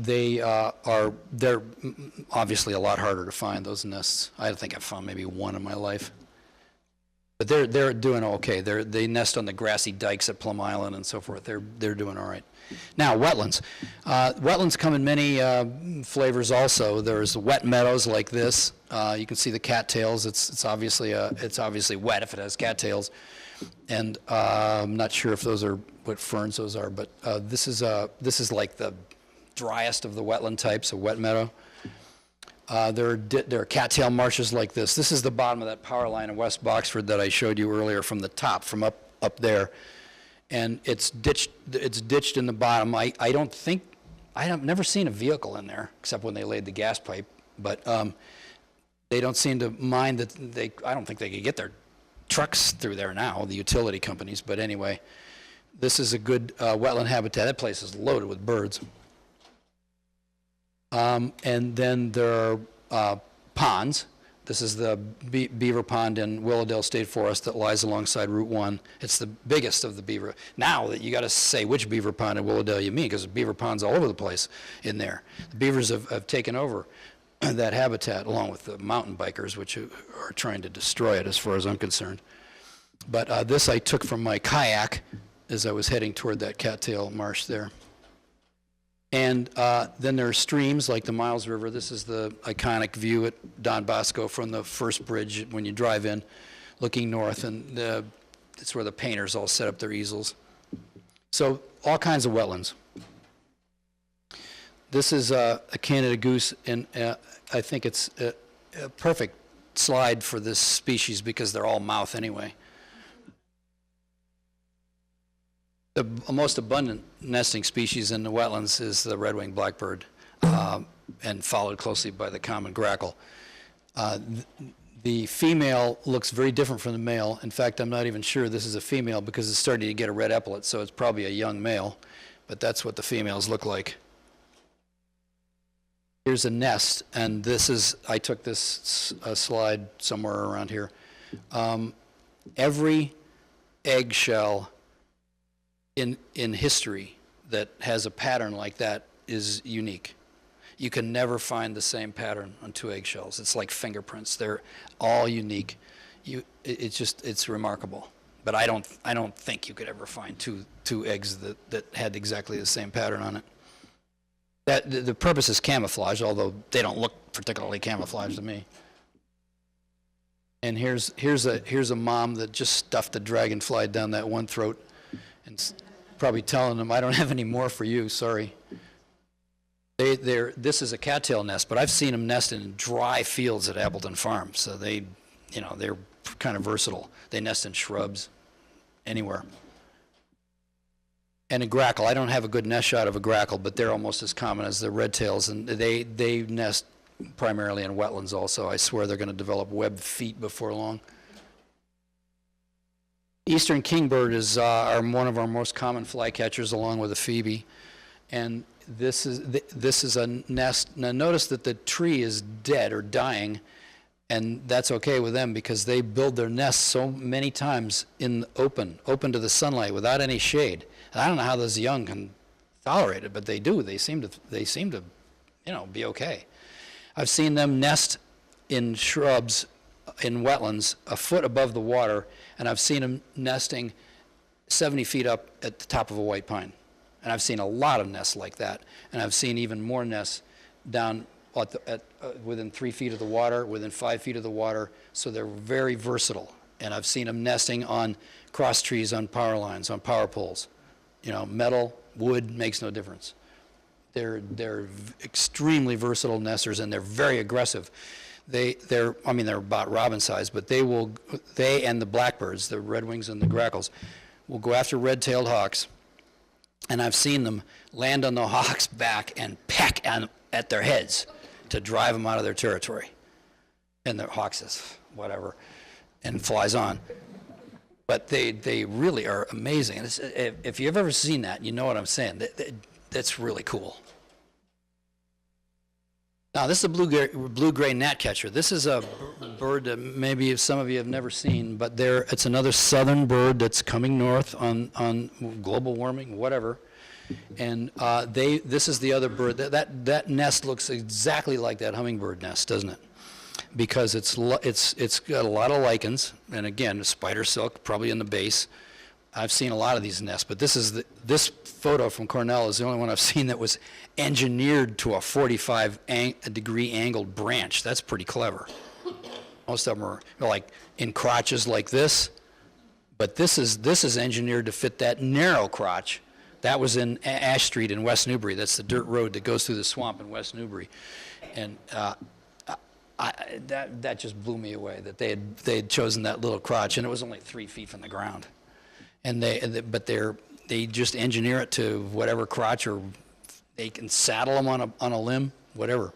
obviously a lot harder to find, those nests. I think I've found maybe one in my life. But they're doing okay. They nest on the grassy dikes at Plum Island and so forth. They're doing all right. Now, wetlands. Wetlands come in many flavors also. There's wet meadows like this. You can see the cattails. It's obviously wet if it has cattails. And I'm not sure if those are what ferns those are, but this is like the driest of the wetland types, a wet meadow. There are cattail marshes like this. This is the bottom of that power line in West Boxford that I showed you earlier from the top, from up there. And it's ditched in the bottom. I've never seen a vehicle in there, except when they laid the gas pipe. But they don't seem to mind that I don't think they could get their trucks through there now, the utility companies. But anyway, this is a good wetland habitat. That place is loaded with birds. And then there are ponds. This is the beaver pond in Willowdale State Forest that lies alongside Route 1. It's the biggest of the beaver. Now that you got to say which beaver pond in Willowdale you mean, because beaver ponds all over the place in there. The beavers have taken over that habitat along with the mountain bikers, which are trying to destroy it as far as I'm concerned. But this I took from my kayak as I was heading toward that cattail marsh there. And then there are streams like the Miles River. This is the iconic view at Don Bosco from the first bridge when you drive in, looking north, and it's where the painters all set up their easels. So all kinds of wetlands. This is a Canada goose, and I think it's a perfect slide for this species because they're all mouth anyway. The most abundant nesting species in the wetlands is the red-winged blackbird, and followed closely by the common grackle. The female looks very different from the male. In fact, I'm not even sure this is a female because it's starting to get a red epaulet, so it's probably a young male, but that's what the females look like. here's a nest, and this is, I took this slide somewhere around here. Every eggshell in history that has a pattern like that is unique. You can never find the same pattern on two eggshells. It's like fingerprints. They're all unique. It's remarkable. But I don't think you could ever find two eggs that had exactly the same pattern on it. The purpose is camouflage, although they don't look particularly camouflaged to me. And here's a mom that just stuffed a dragonfly down that one throat, and probably telling them, "I don't have any more for you. Sorry." This is a cattail nest, but I've seen them nest in dry fields at Appleton Farm, so they're kind of versatile. They nest in shrubs, anywhere. And a grackle, I don't have a good nest shot of a grackle, but they're almost as common as the red tails, and they nest primarily in wetlands also. I swear they're going to develop webbed feet before long. Eastern kingbird is one of our most common flycatchers, along with a phoebe, and this is a nest. Now notice that the tree is dead or dying, and that's okay with them because they build their nests so many times in open to the sunlight without any shade. And I don't know how those young can tolerate it, but they do. They seem to, be okay. I've seen them nest in shrubs in wetlands a foot above the water, and I've seen them nesting 70 feet up at the top of a white pine. And I've seen a lot of nests like that, and I've seen even more nests down within 3 feet of the water, within 5 feet of the water, so they're very versatile. And I've seen them nesting on cross trees, on power lines, on power poles. Metal, wood, makes no difference. They're extremely versatile nesters, and they're very aggressive. They're about robin size, but they and the blackbirds, the redwings and the grackles, will go after red-tailed hawks. And I've seen them land on the hawk's back and peck at their heads to drive them out of their territory. And the hawk says, whatever, and flies on. But they really are amazing. And if you've ever seen that, you know what I'm saying. That's really cool. Now, this is a blue-gray gnatcatcher. This is a bird that maybe some of you have never seen, but it's another southern bird that's coming north on global warming, whatever. And this is the other bird. That nest looks exactly like that hummingbird nest, doesn't it? Because it's got a lot of lichens, and again, spider silk probably in the base. I've seen a lot of these nests, but this photo from Cornell is the only one I've seen that was engineered to a 45-degree angled branch. That's pretty clever. Most of them are like in crotches like this, but this is engineered to fit that narrow crotch. That was in Ash Street in West Newbury. That's the dirt road that goes through the swamp in West Newbury, and that just blew me away that they had chosen that little crotch, and it was only 3 feet from the ground. And they just engineer it to whatever crotch, or they can saddle them on a limb, whatever.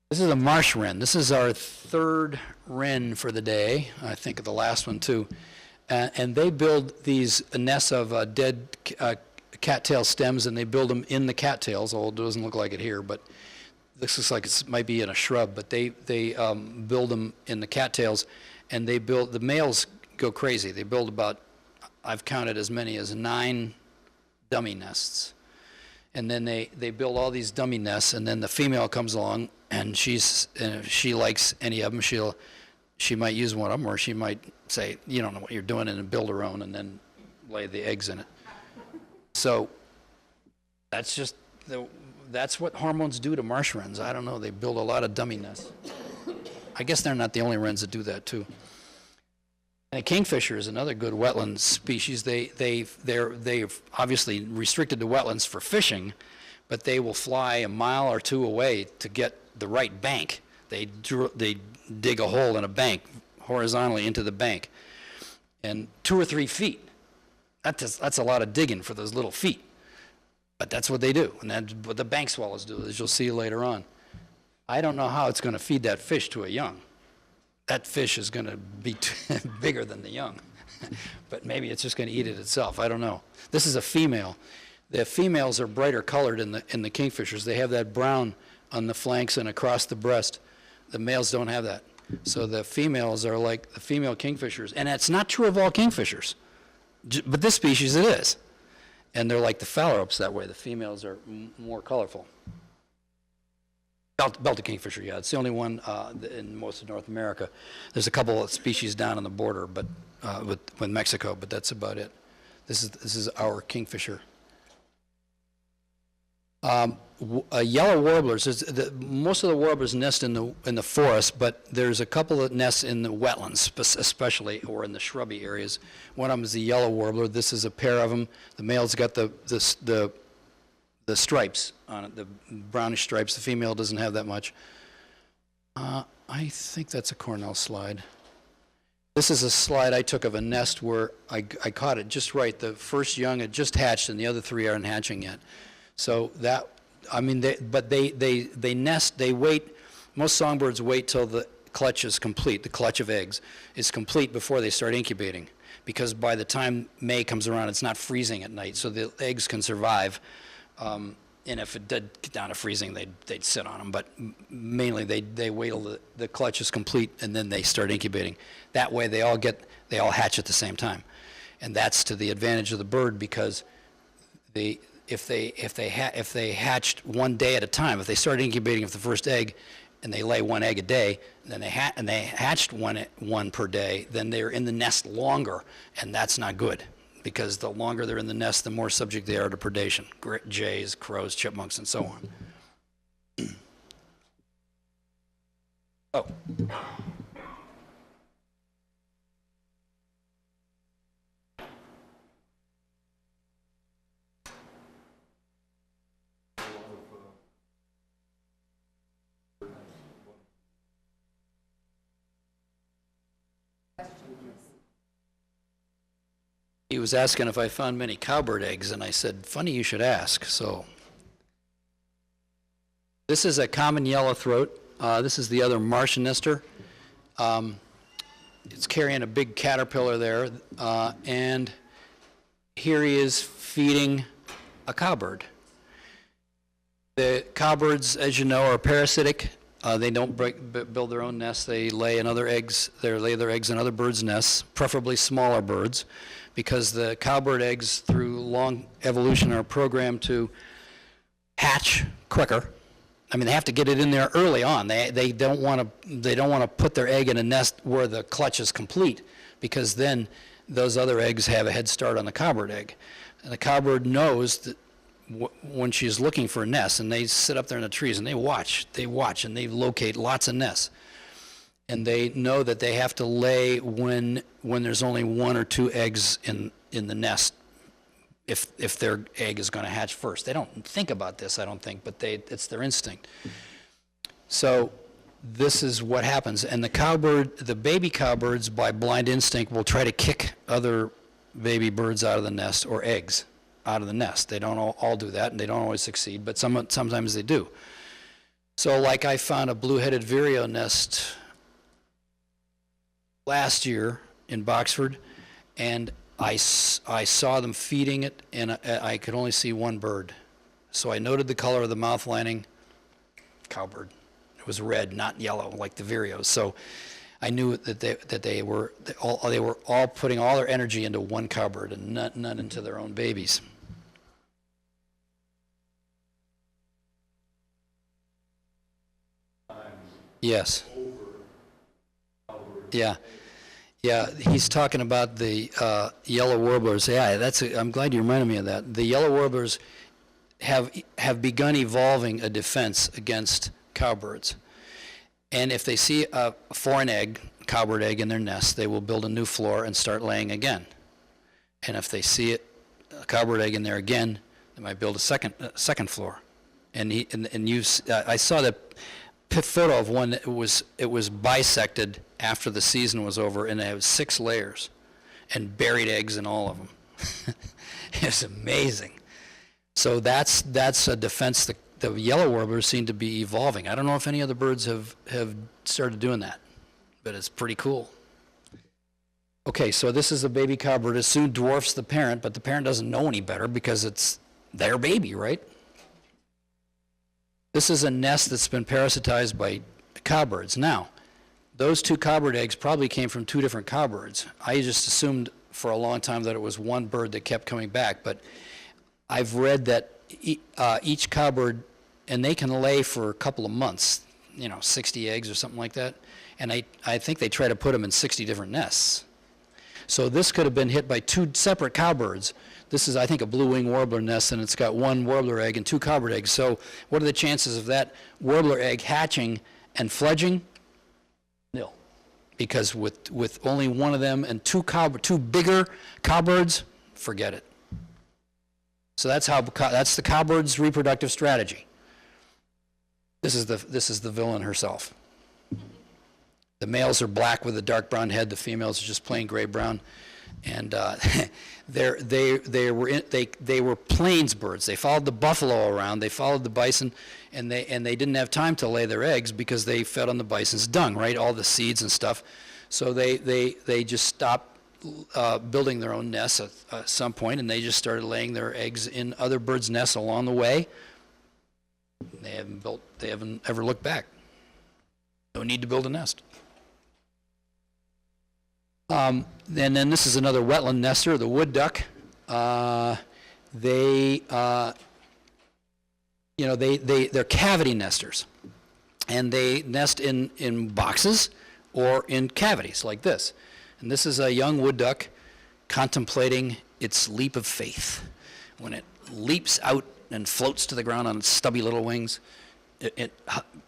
This is a marsh wren. This is our third wren for the day. I think the last one too. And they build these nests of dead cattail stems, and they build them in the cattails. Although it doesn't look like it here, but this looks like it might be in a shrub. But they build them in the cattails, and the males go crazy. They build about, I've counted as many as 9 dummy nests. And then they build all these dummy nests, and then the female comes along, and if she likes any of them, she might use one of them, or she might say, you don't know what you're doing, and build her own, and then lay the eggs in it. So that's what hormones do to marsh wrens. I don't know, they build a lot of dummy nests. I guess they're not the only wrens that do that too. And a kingfisher is another good wetland species. They're obviously restricted to wetlands for fishing, but they will fly a mile or two away to get the right bank. They dig a hole in a bank horizontally into the bank, and 2 or 3 feet. That's a lot of digging for those little feet, but that's what they do, and that's what the bank swallows do, as you'll see later on. I don't know how it's going to feed that fish to a young. That fish is going to be bigger than the young, but maybe it's just going to eat it itself. I don't know. This is a female. The females are brighter colored in the kingfishers. They have that brown on the flanks and across the breast. The males don't have that. So the females are like the female kingfishers. And that's not true of all kingfishers, but this species it is. And they're like the phalaropes that way. The females are more colorful. Belted kingfisher, yeah. It's the only one in most of North America. There's a couple of species down on the border, but with Mexico, but that's about it. This is our kingfisher. Yellow warblers. Most of the warblers nest in the forest, but there's a couple that nest in the wetlands, especially, or in the shrubby areas. One of them is the yellow warbler. This is a pair of them. The male's got the stripes on it, the brownish stripes. The female doesn't have that much. I think that's a Cornell slide. This is a slide I took of a nest where I caught it just right. The first young had just hatched, and the other three aren't hatching yet. So that, I mean, they nest, they wait. Most songbirds wait till the clutch is complete, the clutch of eggs is complete before they start incubating, because by the time May comes around, it's not freezing at night, so the eggs can survive. And if it did get down to freezing, they'd sit on them. But mainly they wait till the clutch is complete, and then they start incubating. That way they all hatch at the same time, and that's to the advantage of the bird, because if they hatched one day at a time, if they started incubating with the first egg, and they lay one egg a day, and then they hatched one per day, then they're in the nest longer, and that's not good. Because the longer they're in the nest, the more subject they are to predation. Jays, crows, chipmunks, and so on. Oh. He was asking if I found many cowbird eggs, and I said, funny you should ask. So this is a common yellowthroat. This is the other marsh nester. It's carrying a big caterpillar there, and here he is feeding a cowbird. The cowbirds, as you know, are parasitic. They don't build their own nests. They lay their eggs in other birds' nests, preferably smaller birds, because the cowbird eggs, through long evolution, are programmed to hatch quicker. I mean, they have to get it in there early on. They don't want to put their egg in a nest where the clutch is complete, because then those other eggs have a head start on the cowbird egg. And the cowbird knows that when she's looking for a nest, and they sit up there in the trees and they watch, and they locate lots of nests. And they know that they have to lay when there's only one or two eggs in the nest, if their egg is going to hatch first. They don't think about this, I don't think, but it's their instinct. So this is what happens. And the baby cowbirds, by blind instinct, will try to kick other baby birds out of the nest, or eggs out of the nest. They don't all do that, and they don't always succeed, but sometimes they do. So like I found a blue-headed vireo nest last year in Boxford, and I saw them feeding it, and I could only see one bird. So I noted the color of the mouth lining, cowbird. It was red, not yellow, like the vireos. So I knew that they were all putting all their energy into one cowbird and none into their own babies. Yes. Yeah. Yeah, he's talking about the yellow warblers. Yeah, I'm glad you reminded me of that. The yellow warblers have begun evolving a defense against cowbirds. And if they see a foreign egg, cowbird egg in their nest, they will build a new floor and start laying again. And if they see a cowbird egg in there again, they might build a second floor. I saw that photo of one that it was bisected after the season was over, and it had 6 layers and buried eggs in all of them. It's amazing. So that's a defense that the yellow warblers seem to be evolving. I don't know if any other birds have started doing that, but it's pretty cool. Okay, so this is a baby cowbird. It soon dwarfs the parent, but the parent doesn't know any better, because it's their baby, right? This is a nest that's been parasitized by cowbirds. Now, those 2 cowbird eggs probably came from 2 different cowbirds. I just assumed for a long time that it was one bird that kept coming back, but I've read that each cowbird, and they can lay for a couple of months, 60 eggs or something like that, and I think they try to put them in 60 different nests. So this could have been hit by 2 separate cowbirds. This is, I think, a blue-winged warbler nest, and it's got 1 warbler egg and 2 cowbird eggs. So what are the chances of that warbler egg hatching and fledging? Nil. Because with only 1 of them and 2 bigger cowbirds, forget it. So that's the cowbird's reproductive strategy. This is the villain herself. The males are black with a dark brown head. The females are just plain gray-brown, and they were plains birds. They followed the buffalo around. They followed the bison, and they didn't have time to lay their eggs because they fed on the bison's dung, right? All the seeds and stuff. So they just stopped building their own nests at some point, and they just started laying their eggs in other birds' nests along the way. They haven't ever looked back. No need to build a nest. And then this is another wetland nester, the wood duck. They're cavity nesters, and they nest in boxes or in cavities like this. And this is a young wood duck contemplating its leap of faith. When it leaps out and floats to the ground on its stubby little wings, it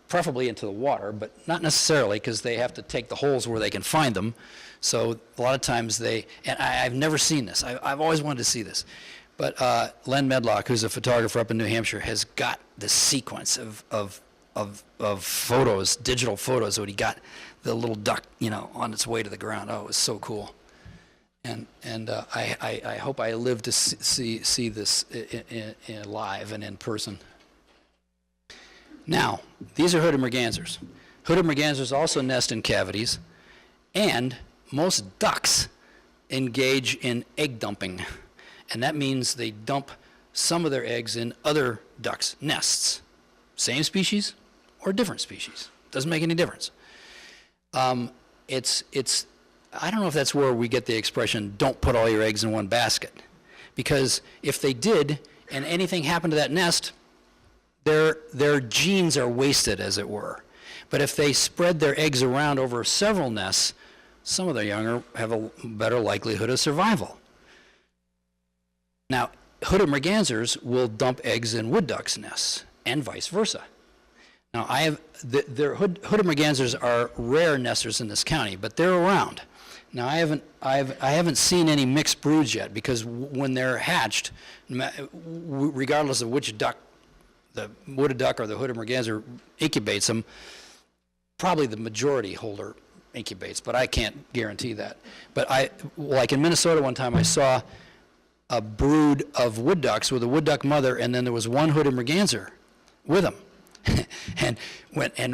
preferably into the water, but not necessarily, because they have to take the holes where they can find them. So a lot of times and I've never seen this. I've always wanted to see this. But Len Medlock, who's a photographer up in New Hampshire, has got this sequence of photos, digital photos, where he got the little duck, on its way to the ground. Oh, it was so cool. And I hope I live to see this in live and in person. Now, these are hooded mergansers. Hooded mergansers also nest in cavities, and most ducks engage in egg dumping, and that means they dump some of their eggs in other ducks' nests. Same species or different species. Doesn't make any difference. I don't know if that's where we get the expression, don't put all your eggs in one basket. Because if they did, and anything happened to that nest, their genes are wasted, as it were. But if they spread their eggs around over several nests, some of their young have a better likelihood of survival. Now, hooded mergansers will dump eggs in wood ducks' nests, and vice versa. Now, hooded mergansers are rare nesters in this county, but they're around. Now, I haven't seen any mixed broods yet, because when they're hatched, regardless of which duck, the wooded duck or the hooded merganser incubates them, probably the majority holder incubates, but I can't guarantee that. But like in Minnesota one time, I saw a brood of wood ducks with a wood duck mother, and then there was one hooded merganser with them. and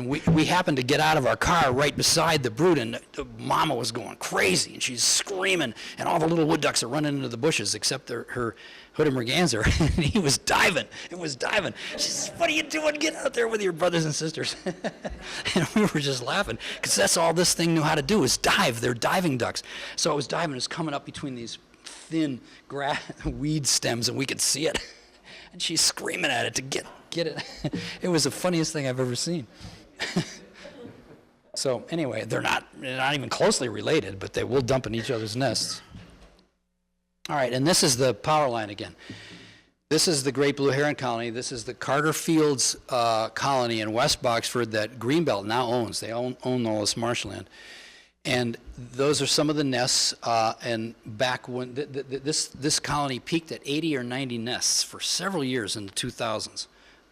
we happened to get out of our car right beside the brood, and the mama was going crazy, and she's screaming, and all the little wood ducks are running into the bushes except her hooded merganser, and he was diving. It was diving. She says, "What are you doing? Get out there with your brothers and sisters." And we were just laughing, because that's all this thing knew how to do, is dive. They're diving ducks. So it was diving. It was coming up between these thin weed stems, and we could see it. And she's screaming at it to get it. It was the funniest thing I've ever seen. So anyway, they're not even closely related, but they will dump in each other's nests. All right, and this is the power line again. This is the great blue heron colony. This is the Carter Fields colony in West Boxford that Greenbelt now owns. They own all this marshland. And those are some of the nests, and back when this colony peaked at 80 or 90 nests for several years in the 2000s.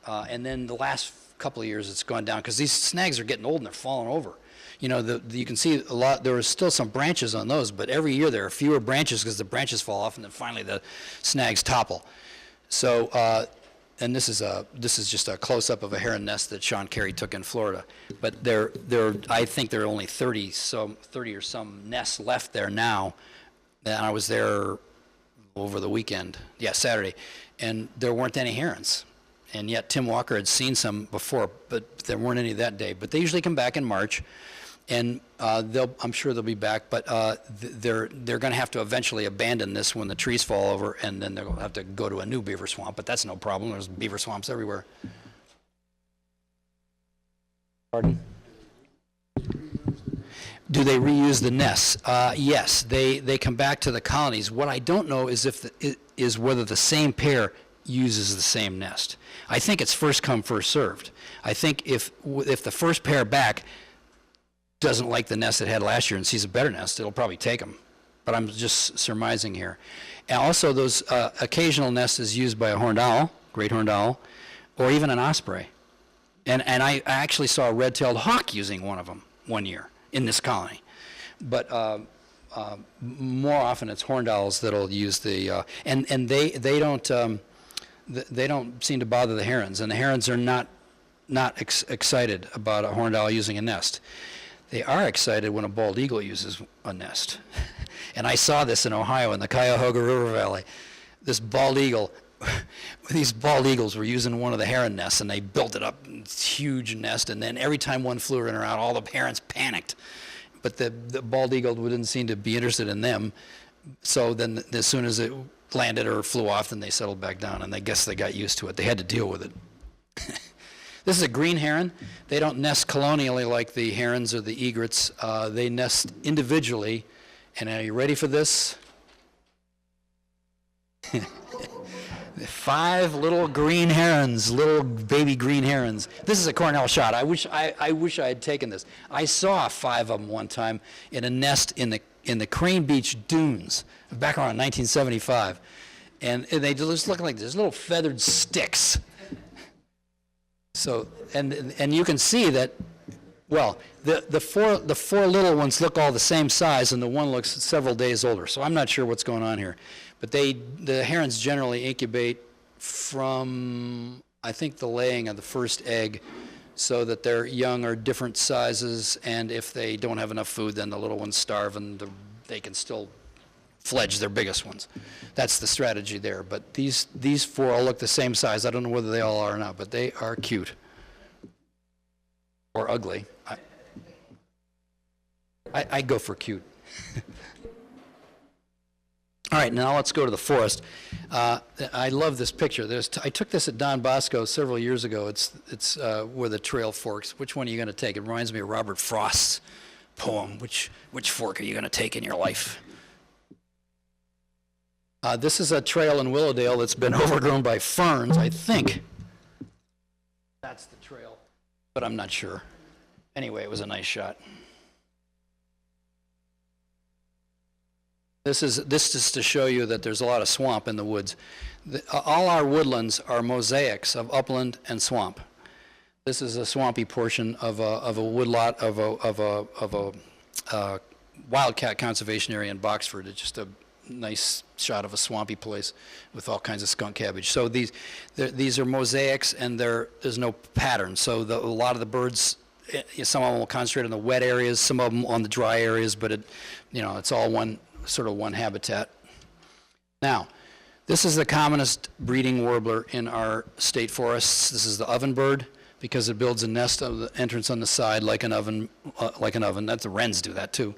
And then the last couple of years it's gone down, because these snags are getting old and they're falling over. You can see a lot, there are still some branches on those, but every year there are fewer branches because the branches fall off, and then finally the snags topple. So, and this is just a close-up of a heron nest that Sean Carey took in Florida. But I think there are only 30 or some nests left there now. And I was there over the weekend, yeah, Saturday, and there weren't any herons. And yet Tim Walker had seen some before, but there weren't any that day. But they usually come back in March, and I'm sure they'll be back, but they're going to have to eventually abandon this when the trees fall over, and then they'll have to go to a new beaver swamp, but that's no problem. There's beaver swamps everywhere. Pardon? Do they reuse the nests? Yes, they come back to the colonies. What I don't know is whether the same pair uses the same nest. I think it's first come, first served. I think if the first pair back doesn't like the nest it had last year and sees a better nest, it'll probably take them. But I'm just surmising here. And also, those occasional nests is used by a horned owl, great horned owl, or even an osprey. And I actually saw a red-tailed hawk using one of them one year in this colony. But more often it's horned owls that'll use the, and they don't seem to bother the herons, and the herons are not excited about a horned owl using a nest. They are excited when a bald eagle uses a nest. And I saw this in Ohio in the Cuyahoga River Valley. This bald eagle, these bald eagles were using one of the heron nests, and they built it up in this huge nest, and then every time one flew in or out, all the herons panicked. But the bald eagle didn't seem to be interested in them, so then as soon as it landed or flew off, then they settled back down, and I guess they got used to it. They had to deal with it. This is a green heron. They don't nest colonially like the herons or the egrets. They nest individually. And are you ready for this? 5 little green herons, little baby green herons. This is a Cornell shot. I wish I had taken this. I saw 5 of them one time in a nest in the Crane Beach dunes back around 1975, and they just look like these little feathered sticks. So and you can see that. Well, the four little ones look all the same size, and the one looks several days older. So I'm not sure what's going on here, but the herons generally incubate from, I think, the laying of the first egg, so that their young are different sizes, and if they don't have enough food, then the little ones starve, and they can still fledge their biggest ones. That's the strategy there. But these 4 all look the same size. I don't know whether they all are or not, but they are cute. Or ugly. I go for cute. All right, now let's go to the forest. I love this picture. I took this at Don Bosco several years ago. It's where the trail forks. Which one are you going to take? It reminds me of Robert Frost's poem. Which fork are you going to take in your life? This is a trail in Willowdale that's been overgrown by ferns, I think. That's the trail, but I'm not sure. Anyway, it was a nice shot. This is to show you that there's a lot of swamp in the woods. All our woodlands are mosaics of upland and swamp. This is a swampy portion of a woodlot of a wildcat conservation area in Boxford. It's just a nice shot of a swampy place with all kinds of skunk cabbage. So these are mosaics, and there's no pattern. So a lot of the birds, some of them will concentrate on the wet areas, some of them on the dry areas, but it's all one habitat. Now, this is the commonest breeding warbler in our state forests. This is the ovenbird, because it builds a nest of the entrance on the side like an oven. That the wrens do that too.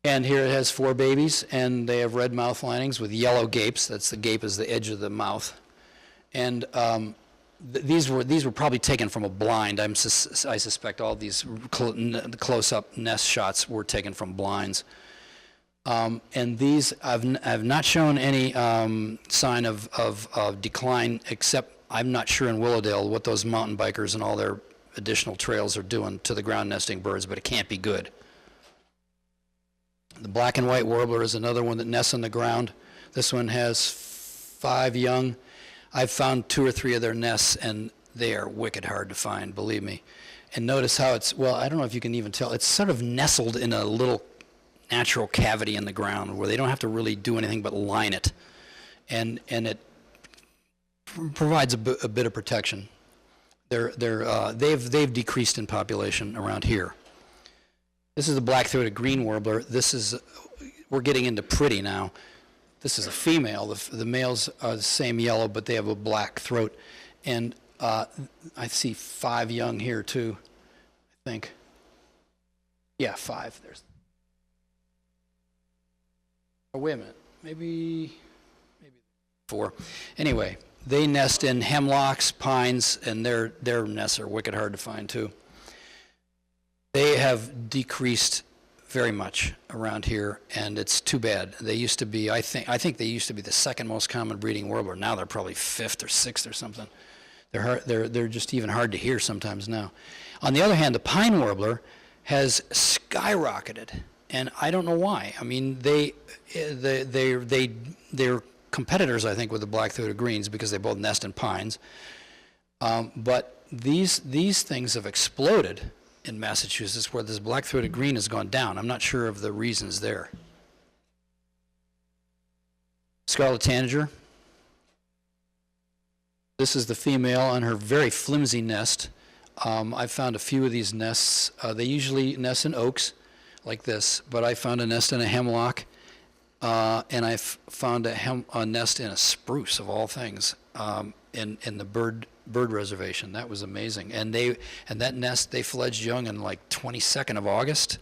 And here it has 4 babies, and they have red mouth linings with yellow gapes. That's the gape is the edge of the mouth. And these were probably taken from a blind. I suspect all these close-up nest shots were taken from blinds. And these I've not shown any sign of decline, except I'm not sure in Willowdale what those mountain bikers and all their additional trails are doing to the ground nesting birds, but it can't be good. The black and white warbler is another one that nests on the ground. This one has 5 young. I've found 2 or 3 of their nests, and they are wicked hard to find, believe me. And notice how I don't know if you can even tell, it's sort of nestled in a little natural cavity in the ground where they don't have to really do anything but line it. And it provides a bit of protection. They've decreased in population around here. This is the black-throated green warbler. We're getting into pretty now. This is a female. The males are the same yellow, but they have a black throat. And I see 5 young here too, I think. Yeah, 5. There's. Oh, wait a minute. Maybe 4. Anyway, they nest in hemlocks, pines, and their nests are wicked hard to find too. They have decreased very much around here, and it's too bad. They used to be, I think they used to be the 2nd most common breeding warbler. Now they're probably 5th or 6th or something. They're just even hard to hear sometimes now. On the other hand, the pine warbler has skyrocketed, and I don't know why. I mean, they're competitors, I think, with the black-throated greens because they both nest in pines. But these things have exploded in Massachusetts, where this black-throated green has gone down. I'm not sure of the reasons there. Scarlet tanager. This is the female on her very flimsy nest. I found a few of these nests. They usually nest in oaks like this, but I found a nest in a hemlock, and I found a nest in a spruce, of all things, in the bird reservation. That was amazing. And that nest, they fledged young in like 22nd of August.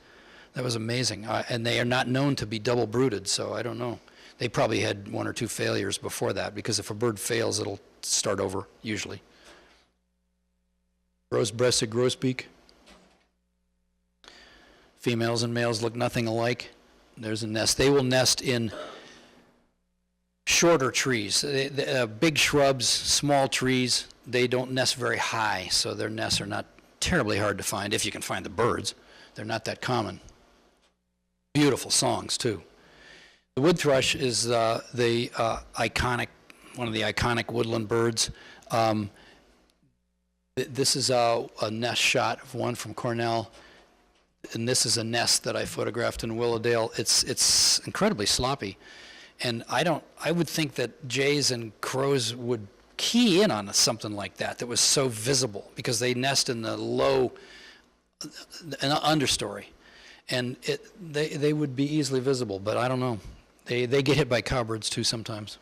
That was amazing. And they are not known to be double brooded, so I don't know. They probably had 1 or 2 failures before that, because if a bird fails, it'll start over, usually. Rose-breasted grosbeak. Females and males look nothing alike. There's a nest. They will nest in shorter trees, big shrubs, small trees. They don't nest very high, so their nests are not terribly hard to find, if you can find the birds. They're not that common. Beautiful songs, too. The wood thrush is one of the iconic woodland birds. This is a nest shot of one from Cornell, and this is a nest that I photographed in Willowdale. It's incredibly sloppy. And I would think that jays and crows would key in on something like that was so visible, because they nest in the understory. And they would be easily visible, but I don't know. They get hit by cowbirds too sometimes.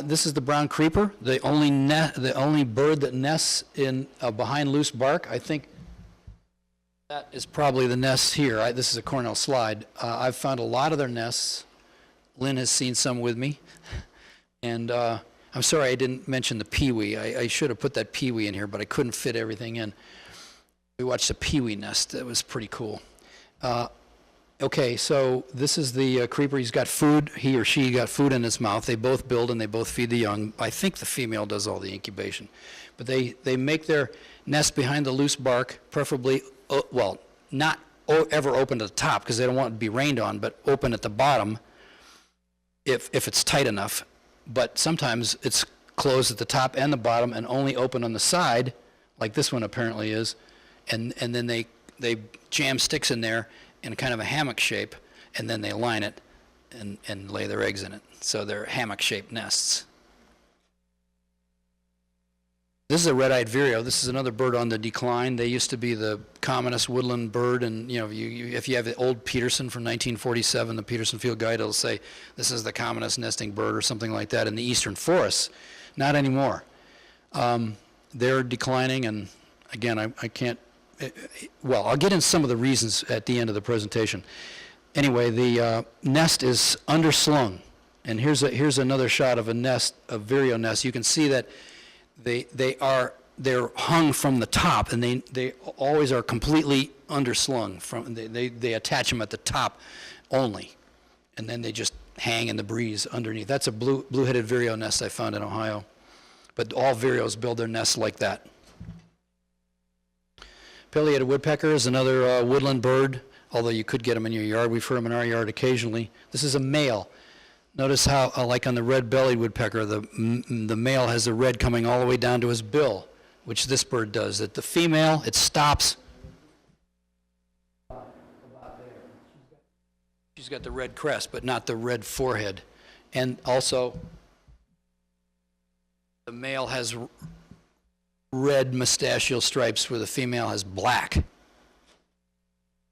This is the brown creeper, the only bird that nests in behind loose bark. I think that is probably the nest here. This is a Cornell slide. I've found a lot of their nests. Lynn has seen some with me. And I'm sorry I didn't mention the peewee. I should have put that peewee in here, but I couldn't fit everything in. We watched a peewee nest. That was pretty cool. Okay, so this is the creeper. He's got food. He or she got food in his mouth. They both build and they both feed the young. I think the female does all the incubation. But they make their nest behind the loose bark, preferably, well, not ever open to the top because they don't want it to be rained on, but open at the bottom if it's tight enough. But sometimes it's closed at the top and the bottom and only open on the side, like this one apparently is, and then they jam sticks in there in kind of a hammock shape, and then they line it and lay their eggs in it. So they're hammock-shaped nests. This is a red-eyed vireo. This is another bird on the decline. They used to be the commonest woodland bird, and if you have the old Peterson from 1947, the Peterson Field Guide, it'll say this is the commonest nesting bird or something like that in the eastern forests. Not anymore. They're declining, and again, I can't. Well, I'll get into some of the reasons at the end of the presentation. Anyway, the nest is underslung, and here's another shot of a nest, a vireo nest. You can see that they're hung from the top, and they always are completely underslung. They attach them at the top only, and then they just hang in the breeze underneath. That's a blue-headed vireo nest I found in Ohio, but all vireos build their nests like that. Pileated woodpecker is another woodland bird, although you could get them in your yard. We've heard them in our yard occasionally. This is a male. Notice how, like on the red-bellied woodpecker, the male has the red coming all the way down to his bill, which this bird does. That the female, it stops about there. She's got the red crest, but not the red forehead. And also, the male has red moustachial stripes where the female has black.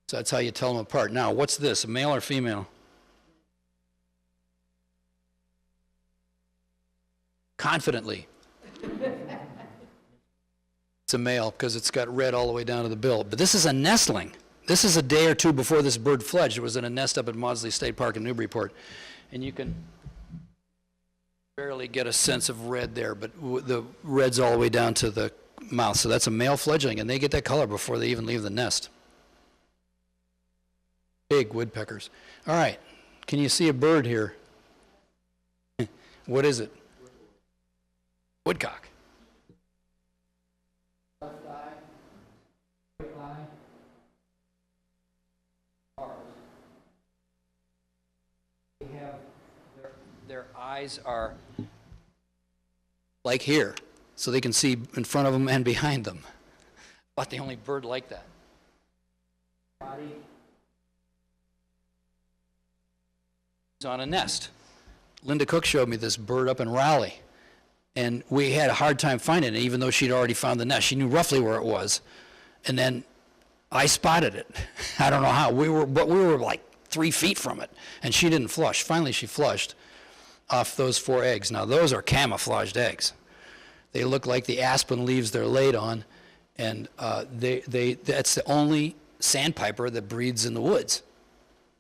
So that's how you tell them apart. Now, what's this, a male or female? confidently. It's a male because it's got red all the way down to the bill. But this is a nestling. This is a day or two before this bird fledged. It was in a nest up at Maudsley State Park in Newburyport. And you can barely get a sense of red there, but the red's all the way down to the mouth. So that's a male fledgling, and they get that color before they even leave the nest. Big woodpeckers. All right, can you see a bird here? What is it? Woodcock. Left eye, right eye, bars. They have their eyes are like here, so they can see in front of them and behind them. About the only bird like that. Body. It's on a nest. Linda Cook showed me this bird up in Raleigh, and we had a hard time finding it, even though she'd already found the nest. She knew roughly where it was, and then I spotted it. I don't know how. We were like 3 feet from it, and she didn't flush. Finally, she flushed off those 4 eggs. Now, those are camouflaged eggs. They look like the aspen leaves they're laid on, and that's the only sandpiper that breeds in the woods,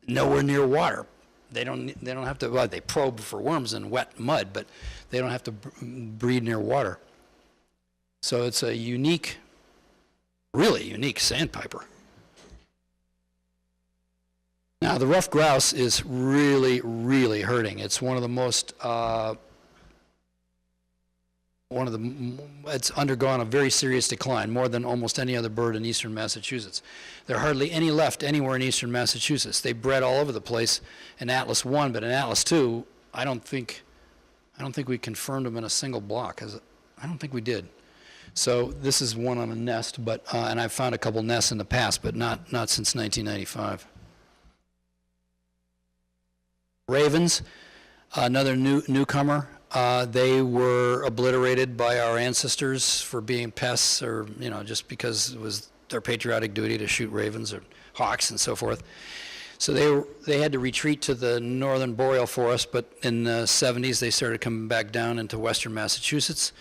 nowhere near water. They don't have to, well, they probe for worms in wet mud, but they don't have to breed near water. So it's a unique, really unique sandpiper. Now, the ruffed grouse is really, really hurting. It's one of the most, it's undergone a very serious decline, more than almost any other bird in eastern Massachusetts. There are hardly any left anywhere in eastern Massachusetts. They bred all over the place in Atlas 1, but in Atlas 2, I don't think we confirmed them in a single block. I don't think we did. So this is one on a nest, but and I've found a couple nests in the past, but not since 1995. Ravens, another newcomer. They were obliterated by our ancestors for being pests, or just because it was their patriotic duty to shoot ravens or hawks and so forth. So they had to retreat to the northern boreal forest, but in the 70s they started coming back down into western Massachusetts.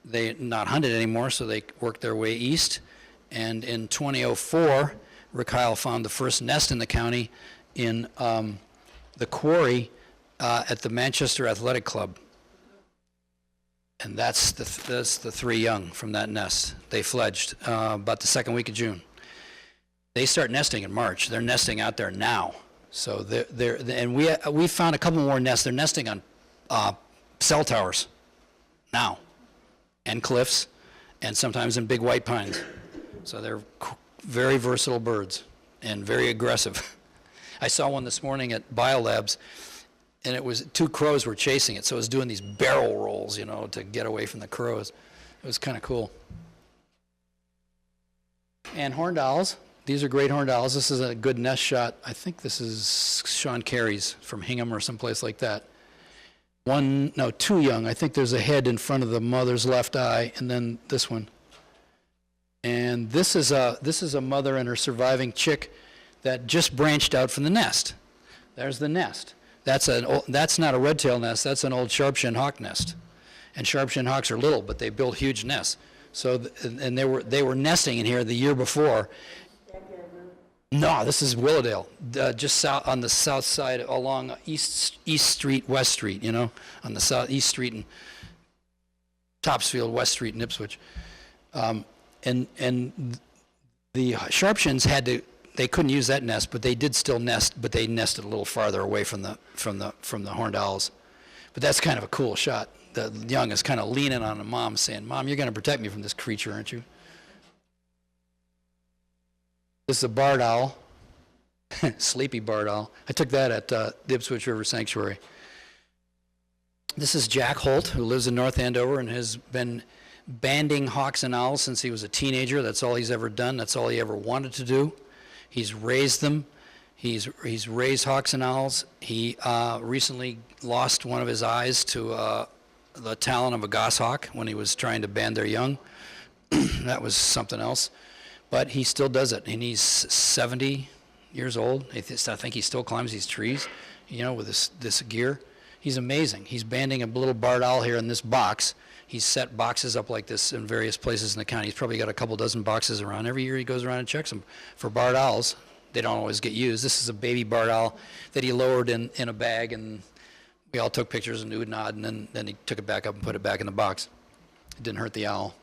They not hunted anymore, so they worked their way east. And in 2004, Rick Heil found the first nest in the county in the quarry at the Manchester Athletic Club. And that's the 3 young from that nest. They fledged about the second week of June. They start nesting in March. They're nesting out there now. So and we found a couple more nests. They're nesting on cell towers now, and cliffs, and sometimes in big white pines. So they're very versatile birds and very aggressive. I saw one this morning at Biolabs, and it was 2 crows were chasing it, so it was doing these barrel rolls, to get away from the crows. It was kind of cool. And horned owls. These are great horned owls. This is a good nest shot. I think this is Sean Carey's from Hingham or someplace like that. 2 young. I think there's a head in front of the mother's left eye, and then this one. And this is a mother and her surviving chick that just branched out from the nest. There's the nest. That's not a red-tailed nest. That's an old sharp-shinned hawk nest. And sharp-shinned hawks are little, but they build huge nests. So and they were nesting in here the year before. No, this is Willowdale, just south on the south side along East Street, West Street. On the south East Street and Topsfield, West Street, and Ipswich. And the sharpshins they couldn't use that nest, but they did still nest, but they nested a little farther away from the horned owls. But that's kind of a cool shot. The young is kind of leaning on the mom, saying, "Mom, you're going to protect me from this creature, aren't you?" This is a barred owl, sleepy barred owl. I took that at the Ipswich River Sanctuary. This is Jack Holt, who lives in North Andover and has been banding hawks and owls since he was a teenager. That's all he's ever done. That's all he ever wanted to do. He's raised them. He's raised hawks and owls. He recently lost one of his eyes to the talon of a goshawk when he was trying to band their young. That was something else. But he still does it, and he's 70 years old. I think he still climbs these trees, with this gear. He's amazing. He's banding a little barred owl here in this box. He's set boxes up like this in various places in the county. He's probably got a couple dozen boxes around. Every year he goes around and checks them for barred owls. They don't always get used. This is a baby barred owl that he lowered in a bag, and we all took pictures and oohed and awed, and then he took it back up and put it back in the box. It didn't hurt the owl.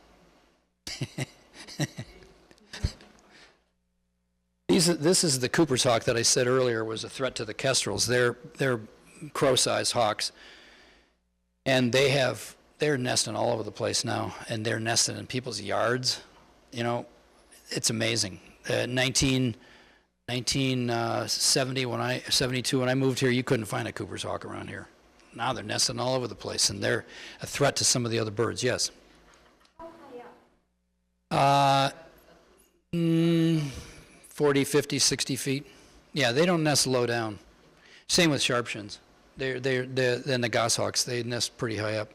This is the Cooper's hawk that I said earlier was a threat to the kestrels. They're crow-sized hawks, and they're nesting all over the place now, and they're nesting in people's yards. You know, it's amazing. 1970, 72, when I moved here, you couldn't find a Cooper's hawk around here. Now they're nesting all over the place, and they're a threat to some of the other birds. Yes. How high up? 40, 50, 60 feet. Yeah, they don't nest low down. Same with sharpshins. And the goshawks, they nest pretty high up.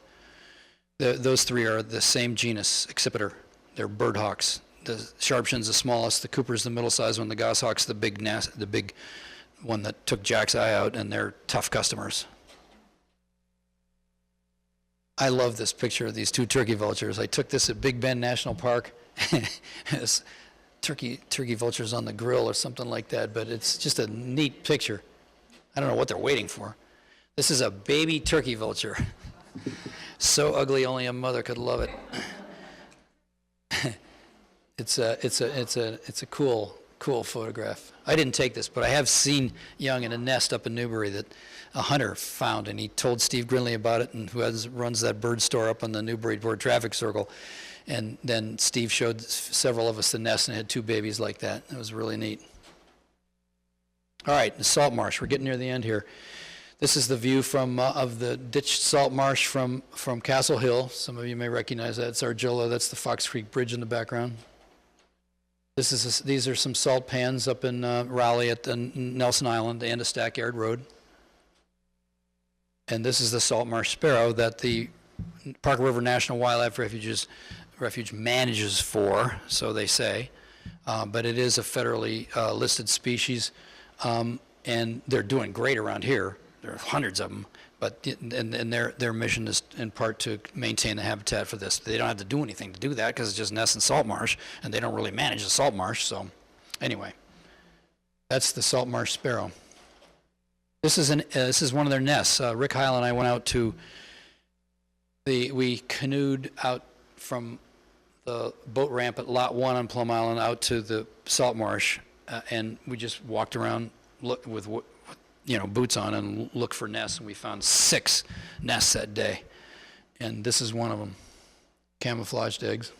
Those three are the same genus, Accipiter. They're bird hawks. The sharpshin's the smallest, the Cooper's the middle-sized one, the goshawk's the big one that took Jack's eye out, and they're tough customers. I love this picture of these two turkey vultures. I took this at Big Bend National Park. It's turkey vultures on the grill or something like that, but it's just a neat picture. I don't know what they're waiting for. This is a baby turkey vulture. So ugly, only a mother could love it. It's a cool photograph. I didn't take this, but I have seen young in a nest up in Newbury that a hunter found, and he told Steve Grinley about it, and who runs that bird store up on the Newburyport traffic circle. And then Steve showed several of us the nest, and it had two babies like that. It was really neat. All right, the salt marsh. We're getting near the end here. This is the view from of the ditched salt marsh from Castle Hill. Some of you may recognize that. It's Argilla. That's the Fox Creek Bridge in the background. These are some salt pans up in Raleigh at the Nelson Island and a Stackyard Road. And this is the salt marsh sparrow that the Parker River National Wildlife Refuge manages for, so they say. But it is a federally listed species, and they're doing great around here. There are hundreds of them, but and their mission is in part to maintain the habitat for this. They don't have to do anything to do that because it's just nests in salt marsh, and they don't really manage the salt marsh. So, anyway, that's the salt marsh sparrow. This is one of their nests. Rick Heil and I went out to we canoed out from the boat ramp at Lot 1 on Plum Island out to the salt marsh, and we just walked around with boots on and looked for nests, and we found 6 nests that day. And this is one of them. Camouflaged eggs.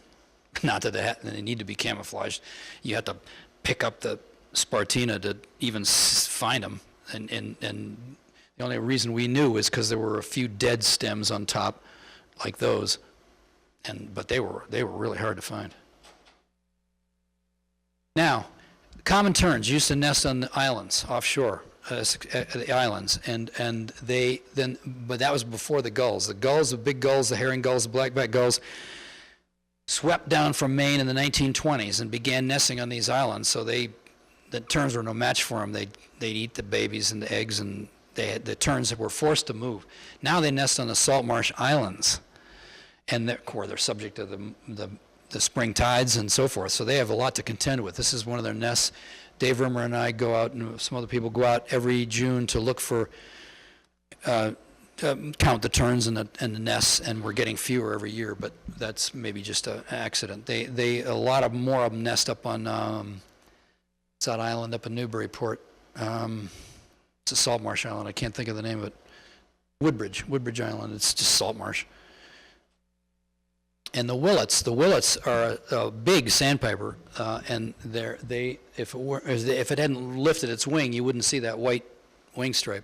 Not that they need to be camouflaged. You have to pick up the Spartina to even find them. And the only reason we knew is because there were a few dead stems on top, like those. But they were really hard to find. Now, common terns used to nest on the islands offshore. The islands, but that was before the gulls. The gulls, the big gulls, the herring gulls, the blackback gulls, swept down from Maine in the 1920s and began nesting on these islands. So the terns were no match for them. They'd eat the babies and the eggs, and the terns were forced to move. Now they nest on the salt marsh islands, and they're subject to the spring tides and so forth. So they have a lot to contend with. This is one of their nests. Dave Rimmer and I go out, and some other people go out every June to look for, count the terns and the nests, and we're getting fewer every year, but that's maybe just an accident. A lot more of them nest up on it's that island up in Newburyport. It's a salt marsh island. I can't think of the name of it. Woodbridge Island. It's just salt marsh. And the willets are a big sandpiper, and if it hadn't lifted its wing, you wouldn't see that white wing stripe.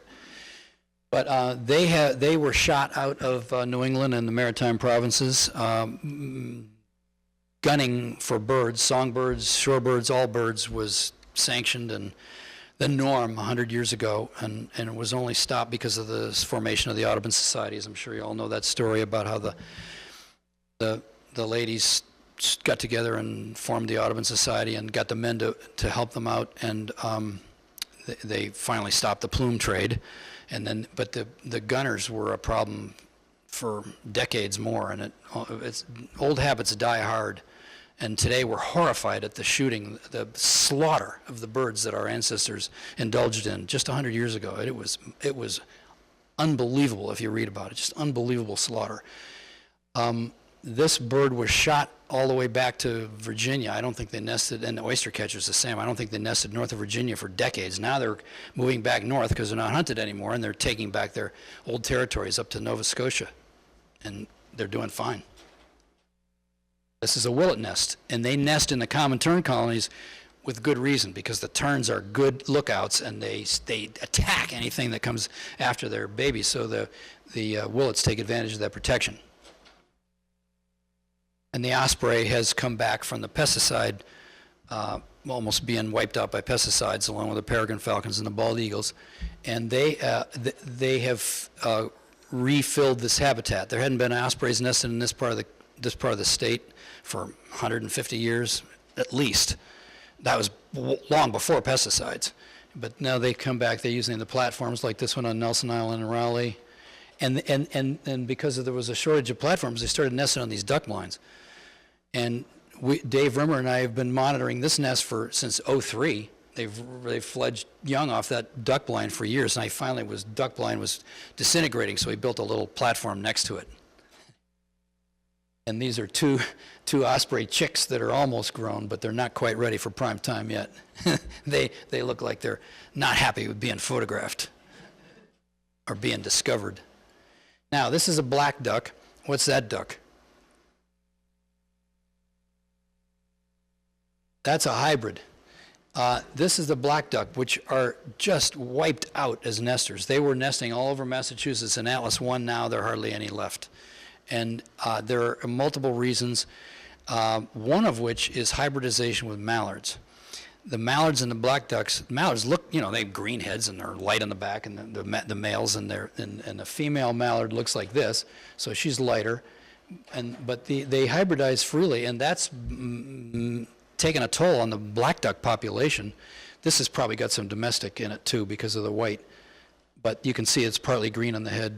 But they were shot out of New England and the maritime provinces, gunning for birds, songbirds, shorebirds, all birds was sanctioned and the norm 100 years ago, and it was only stopped because of the formation of the Audubon Societies. I'm sure you all know that story about how the ladies got together and formed the Audubon Society and got the men to help them out, and they finally stopped the plume trade, but the gunners were a problem for decades more, and it's old habits die hard. And today we're horrified at the shooting, the slaughter of the birds that our ancestors indulged in just 100 years ago. It was unbelievable if you read about it, just unbelievable slaughter. This bird was shot all the way back to Virginia. I don't think they nested, and the oyster catchers the same. I don't think they nested north of Virginia for decades. Now they're moving back north because they're not hunted anymore, and they're taking back their old territories up to Nova Scotia, and they're doing fine. This is a willet nest, and they nest in the common tern colonies with good reason, because the terns are good lookouts, and they attack anything that comes after their babies, so the willets take advantage of that protection. And the osprey has come back from the pesticide, almost being wiped out by pesticides, along with the peregrine falcons and the bald eagles, and they have refilled this habitat. There hadn't been ospreys nested in this part of the state for 150 years at least. That was long before pesticides. But now they come back, they're using the platforms like this one on Nelson Island and Raleigh. And because there was a shortage of platforms, they started nesting on these duck blinds. And Dave Rimmer and I have been monitoring this nest since '03. They've fledged young off that duck blind for years, and duck blind was disintegrating, so he built a little platform next to it. And these are two osprey chicks that are almost grown, but they're not quite ready for prime time yet. They look like they're not happy with being photographed or being discovered. Now, this is a black duck. What's that duck? That's a hybrid. This is the black duck, which are just wiped out as nesters. They were nesting all over Massachusetts and Atlas I. Now there are hardly any left. And there are multiple reasons, one of which is hybridization with mallards. The mallards and the black ducks, mallards look, they have green heads and they're light on the back, and the males, and the female mallard looks like this, so she's lighter. But they hybridize freely, and that's taken a toll on the black duck population. This has probably got some domestic in it too because of the white, but you can see it's partly green on the head.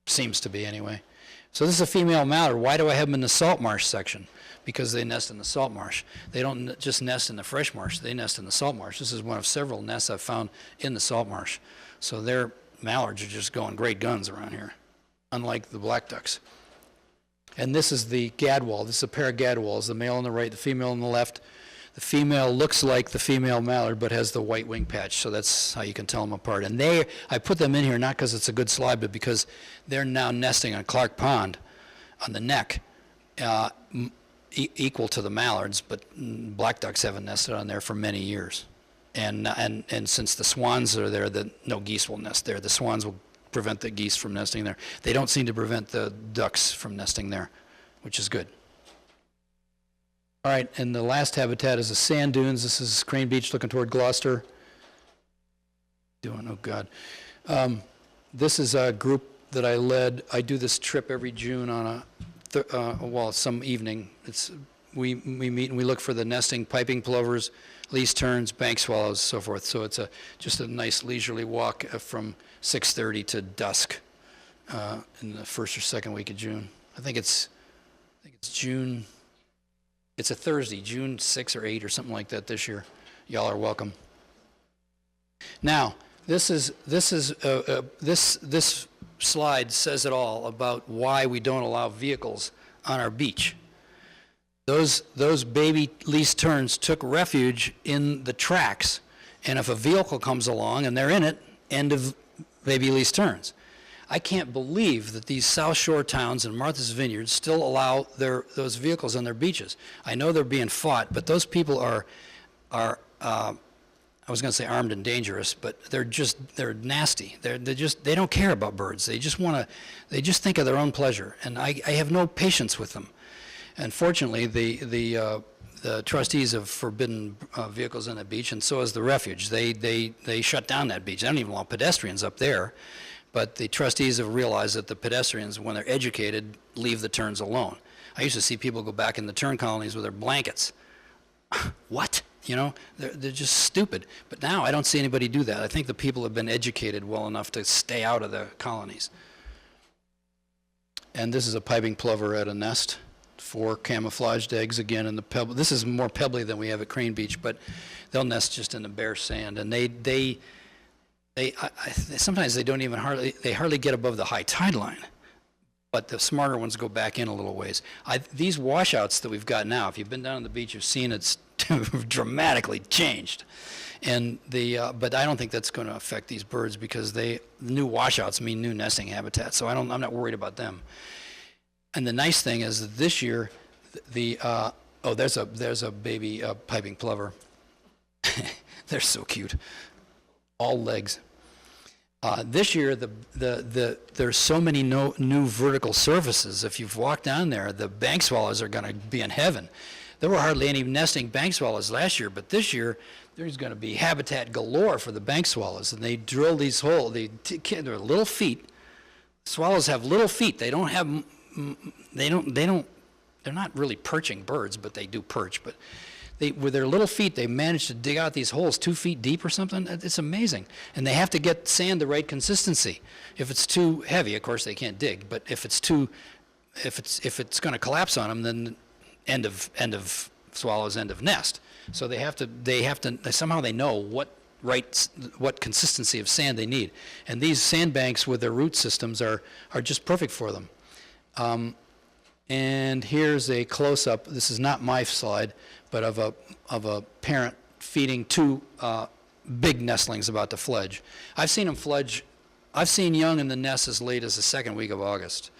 Seems to be anyway. So this is a female mallard. Why do I have them in the salt marsh section? Because they nest in the salt marsh. They don't just nest in the fresh marsh, they nest in the salt marsh. This is one of several nests I've found in the salt marsh. So their mallards are just going great guns around here, unlike the black ducks. And this is the gadwall. This is a pair of gadwalls, the male on the right, the female on the left. The female looks like the female mallard but has the white wing patch, so that's how you can tell them apart. And I put them in here not because it's a good slide, but because they're now nesting on Clark Pond on the neck, equal to the mallards, but black ducks haven't nested on there for many years. And since the swans are there, no geese will nest there. The swans will prevent the geese from nesting there. They don't seem to prevent the ducks from nesting there, which is good. All right, and the last habitat is the sand dunes. This is Crane Beach looking toward Gloucester. Oh God. This is a group that I led. I do this trip every June on some evening. We meet and we look for the nesting piping plovers, least terns, bank swallows, so forth. So it's just a nice leisurely walk from 6:30 to dusk in the first or second week of June. I think it's June. It's a Thursday, June 6 or 8 or something like that this year. Y'all are welcome. Now, this slide says it all about why we don't allow vehicles on our beach. Those baby least terns took refuge in the tracks, and if a vehicle comes along and they're in it, end of baby least terns. I can't believe that these South Shore towns and Martha's Vineyard still allow those vehicles on their beaches. I know they're being fought, but those people are I was going to say armed and dangerous, but they're nasty. They don't care about birds. They just think of their own pleasure, and I have no patience with them. And fortunately, the trustees have forbidden vehicles on the beach, and so has the refuge. They shut down that beach. They don't even allow pedestrians up there. But the trustees have realized that the pedestrians, when they're educated, leave the terns alone. I used to see people go back in the tern colonies with their blankets. What? You know, they're just stupid. But now I don't see anybody do that. I think the people have been educated well enough to stay out of the colonies. And this is a piping plover at a nest. 4 camouflaged eggs again in the pebble. This is more pebbly than we have at Crane Beach, but they'll nest just in the bare sand. And sometimes they don't even hardly get above the high tide line. But the smarter ones go back in a little ways. These washouts that we've got now, if you've been down on the beach, you've seen it's dramatically changed. And but I don't think that's going to affect these birds because new washouts mean new nesting habitat. So I'm not worried about them. And the nice thing is that this year, there's a baby piping plover. They're so cute, all legs. This year, there's so many new vertical surfaces. If you've walked down there, the bank swallows are going to be in heaven. There were hardly any nesting bank swallows last year, but this year there's going to be habitat galore for the bank swallows. And they drill these holes. They're little feet. Swallows have little feet. They don't have. They're not really perching birds, but they do perch. But with their little feet, they manage to dig out these holes 2 feet deep or something. It's amazing. And they have to get sand the right consistency. If it's too heavy, of course, they can't dig. But if it's going to collapse on them, then end of swallows, end of nest. So they have to somehow they know what consistency of sand they need. And these sandbanks with their root systems are just perfect for them. And here's a close-up. This is not my slide, but of a parent feeding 2 big nestlings about to fledge. I've seen them fledge. I've seen young in the nest as late as the 2nd week of August.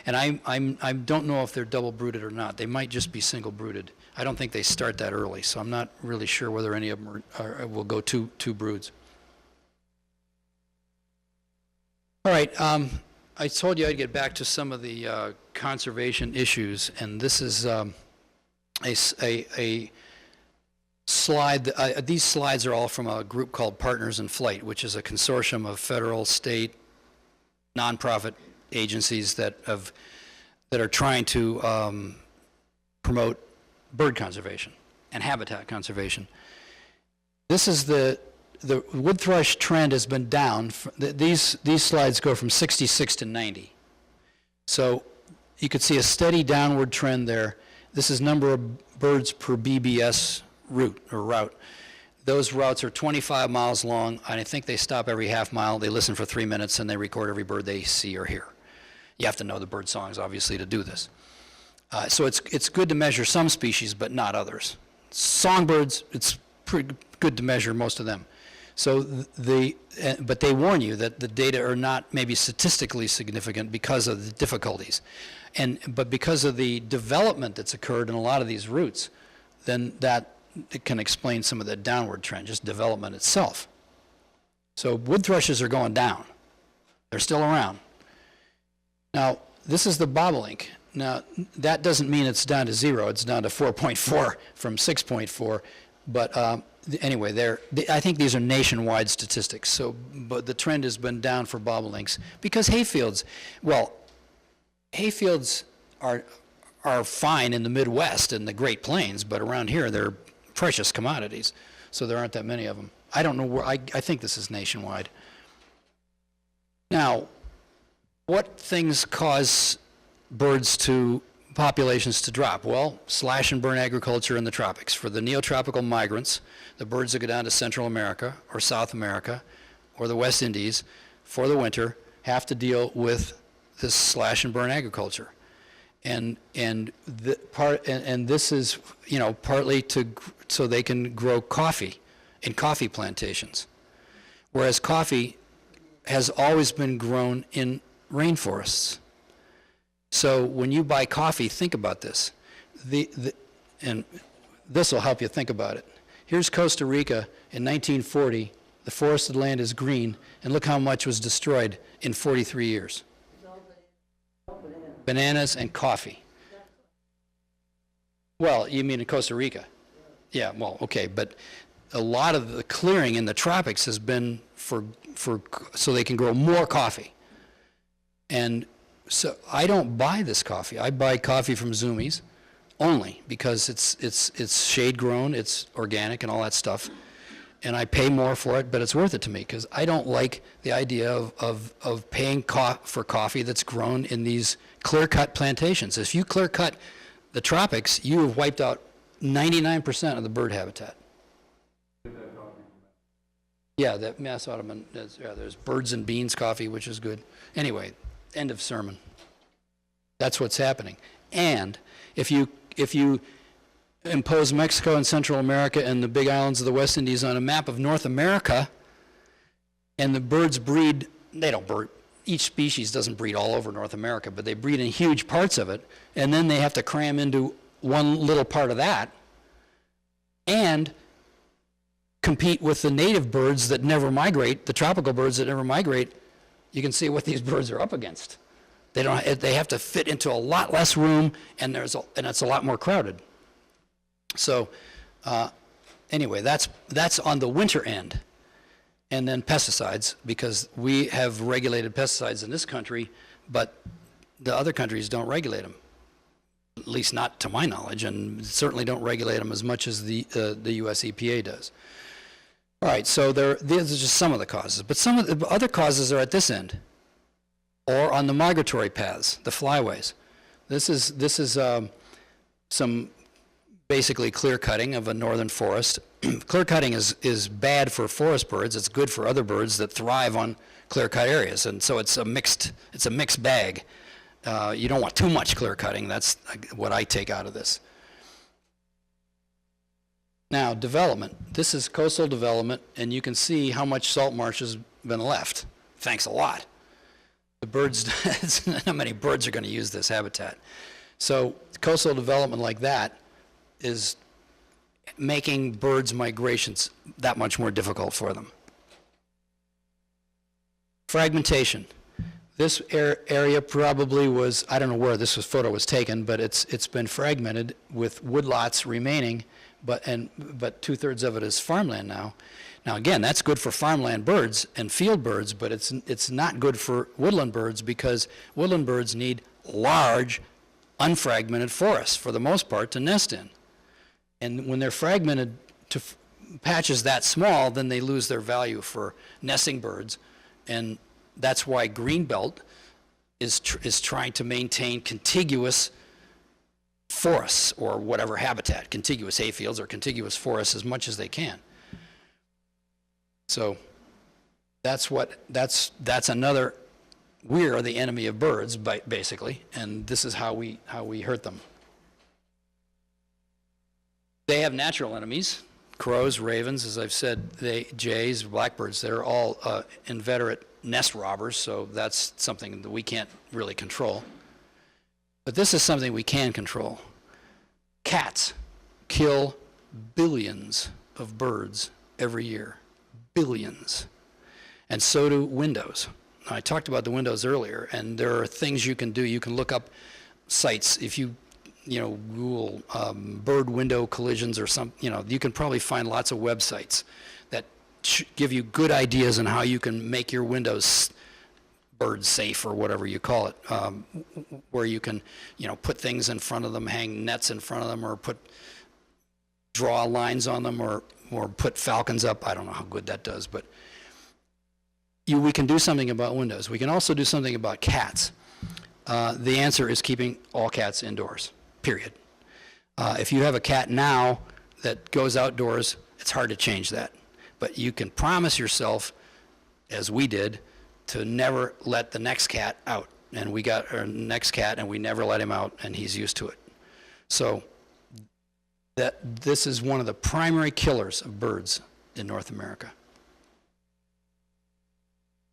And I don't know if they're double brooded or not. They might just be single brooded. I don't think they start that early, so I'm not really sure whether any of them will go two broods. All right. I told you I'd get back to some of the conservation issues, and this is a slide. These slides are all from a group called Partners in Flight, which is a consortium of federal, state, nonprofit agencies that are trying to promote bird conservation and habitat conservation. This is the wood thrush trend has been down. These slides go from 66 to 90. So you could see a steady downward trend there. This is number of birds per BBS route. Those routes are 25 miles long, and I think they stop every half mile. They listen for 3 minutes, and they record every bird they see or hear. You have to know the bird songs, obviously, to do this. So it's good to measure some species, but not others. Songbirds, it's pretty good to measure most of them. So but they warn you that the data are not maybe statistically significant because of the difficulties. But because of the development that's occurred in a lot of these routes, then it can explain some of the downward trend, just development itself. So wood thrushes are going down. They're still around. Now, this is the bobolink. Now, that doesn't mean it's down to 0. It's down to 4.4 from 6.4. But anyway, I think these are nationwide statistics. So, but the trend has been down for bobolinks because hayfields are fine in the Midwest and the Great Plains, but around here they're precious commodities. So there aren't that many of them. I don't know where. I think this is nationwide. Now, what things cause populations to drop? Well, slash and burn agriculture in the tropics. For the neotropical migrants, the birds that go down to Central America or South America or the West Indies for the winter have to deal with this slash and burn agriculture. And this is, partly so they can grow coffee in coffee plantations. Whereas coffee has always been grown in rainforests. So when you buy coffee, think about this. And this will help you think about it. Here's Costa Rica in 1940. The forested land is green, and look how much was destroyed in 43 years. Bananas and coffee. Well, you mean in Costa Rica? Yeah, well, okay, but a lot of the clearing in the tropics has been so they can grow more coffee. And so I don't buy this coffee. I buy coffee from Zoomies. only because it's shade grown, it's organic and all that stuff. And I pay more for it, but it's worth it to me because I don't like the idea of paying for coffee that's grown in these clear-cut plantations. If you clear-cut the tropics, you have wiped out 99% of the bird habitat. Yeah, that Mass Ottoman, there's birds and beans coffee, which is good. Anyway, end of sermon. That's what's happening. And if you impose Mexico and Central America and the big islands of the West Indies on a map of North America, and the birds breed, they don't breed, each species doesn't breed all over North America, but they breed in huge parts of it, and then they have to cram into one little part of that and compete with the native birds that never migrate, the tropical birds that never migrate. You can see what these birds are up against. They have to fit into a lot less room, and it's a lot more crowded. So anyway, that's on the winter end. And then pesticides, because we have regulated pesticides in this country, but the other countries don't regulate them, at least not to my knowledge, and certainly don't regulate them as much as the US EPA does. All right, so these are just some of the causes, but some of the other causes are at this end, or on the migratory paths, the flyways. This is some basically clear cutting of a northern forest. Clear cutting is bad for forest birds. It's good for other birds that thrive on clear cut areas, and so it's a mixed bag. You don't want too much clear cutting. That's what I take out of this. Now, development. This is coastal development, and you can see how much salt marsh has been left. Thanks a lot. The birds, not many birds are going to use this habitat. So coastal development like that is making birds' migrations that much more difficult for them. Fragmentation. This area probably was, I don't know where this photo was taken, but it's been fragmented with woodlots remaining, but 2/3 of it is farmland now. Now again, that's good for farmland birds and field birds, but it's not good for woodland birds because woodland birds need large, unfragmented forests for the most part to nest in. And when they're fragmented to patches that small, then they lose their value for nesting birds. And that's why Greenbelt is trying to maintain contiguous forests or whatever habitat, contiguous hayfields or contiguous forests as much as they can. So that's another, we are the enemy of birds, basically, and this is how we hurt them. They have natural enemies, crows, ravens, as I've said, jays, blackbirds. They're all inveterate nest robbers, so that's something that we can't really control. But this is something we can control. Cats kill billions of birds every year, billions. And so do windows. I talked about the windows earlier, and there are things you can do. You can look up sites. If you Google bird window collisions or you can probably find lots of websites that give you good ideas on how you can make your windows bird safe or whatever you call it, where you can, put things in front of them, hang nets in front of them, or draw lines on them, or put falcons up. I don't know how good that does, but we can do something about windows. We can also do something about cats. The answer is keeping all cats indoors. Period. If you have a cat now that goes outdoors, it's hard to change that. But you can promise yourself, as we did, to never let the next cat out. And we got our next cat and we never let him out, and he's used to it. So this is one of the primary killers of birds in North America.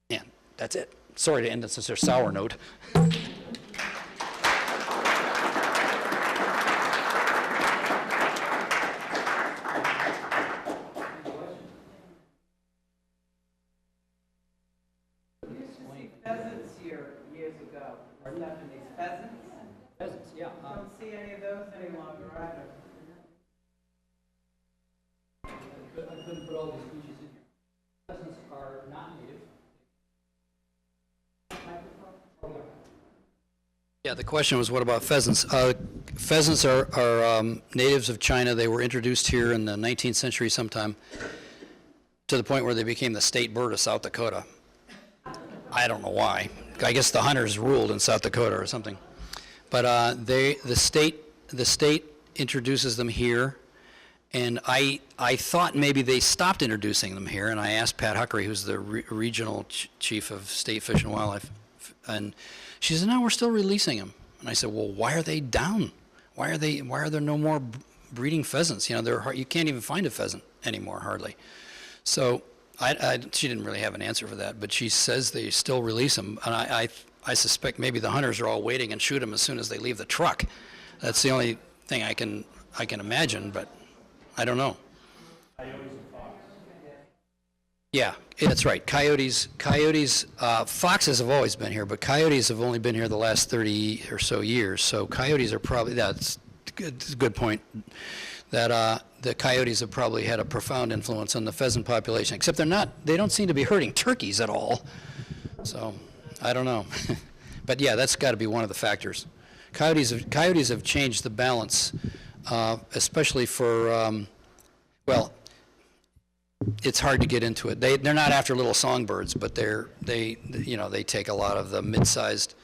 And that's it. Sorry to end on such a sour note. Pheasants here years ago. Japanese pheasants. Pheasants, yeah. Don't see any of those any longer either. I couldn't put all these species in here. Pheasants are not native. Yeah, the question was, what about pheasants? Pheasants are natives of China. They were introduced here in the 19th century sometime, to the point where they became the state bird of South Dakota. I don't know why. I guess the hunters ruled in South Dakota or something. But the state introduces them here, and I thought maybe they stopped introducing them here, and I asked Pat Huckery, who's the regional chief of State Fish and Wildlife, and she said, no, we're still releasing them. And I said, well, why are they down? Why are there no more breeding pheasants? You know, you can't even find a pheasant anymore, hardly. So she didn't really have an answer for that, but she says they still release them. And I suspect maybe the hunters are all waiting and shoot them as soon as they leave the truck. That's the only thing I can imagine, but I don't know. Yeah, that's right. Coyotes, foxes have always been here, but coyotes have only been here the last 30 or so years. So coyotes are probably, that's a good point, that the coyotes have probably had a profound influence on the pheasant population, except they don't seem to be hurting turkeys at all. So I don't know. But yeah, that's got to be one of the factors. Coyotes have changed the balance, especially for, well, it's hard to get into it. They're not after little songbirds, but they take a lot of the mid-sized,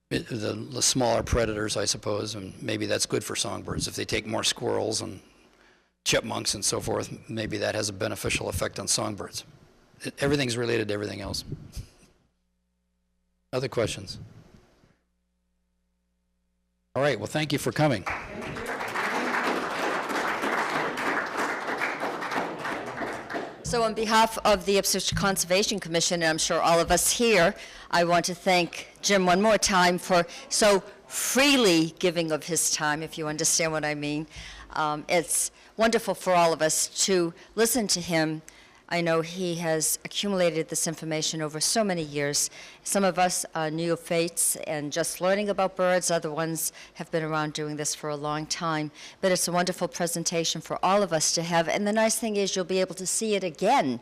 the smaller predators, I suppose, and maybe that's good for songbirds. If they take more squirrels and chipmunks and so forth, maybe that has a beneficial effect on songbirds. Everything's related to everything else. Other questions? All right, well, thank you for coming. So on behalf of the Ipswich Conservation Commission, and I'm sure all of us here, I want to thank Jim one more time for so freely giving of his time, if you understand what I mean. It's wonderful for all of us to listen to him. I know he has accumulated this information over so many years. Some of us are neophytes and just learning about birds. Other ones have been around doing this for a long time. But it's a wonderful presentation for all of us to have. And the nice thing is you'll be able to see it again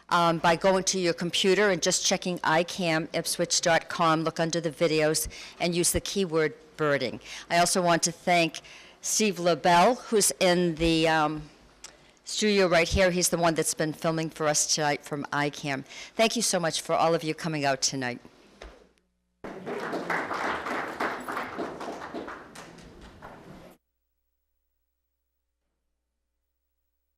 by going to your computer and just checking ICAM, Ipswich.com, look under the videos, and use the keyword birding. I also want to thank Steve LaBelle, who's in the studio right here. He's the one that's been filming for us tonight from ICAM. Thank you so much for all of you coming out tonight.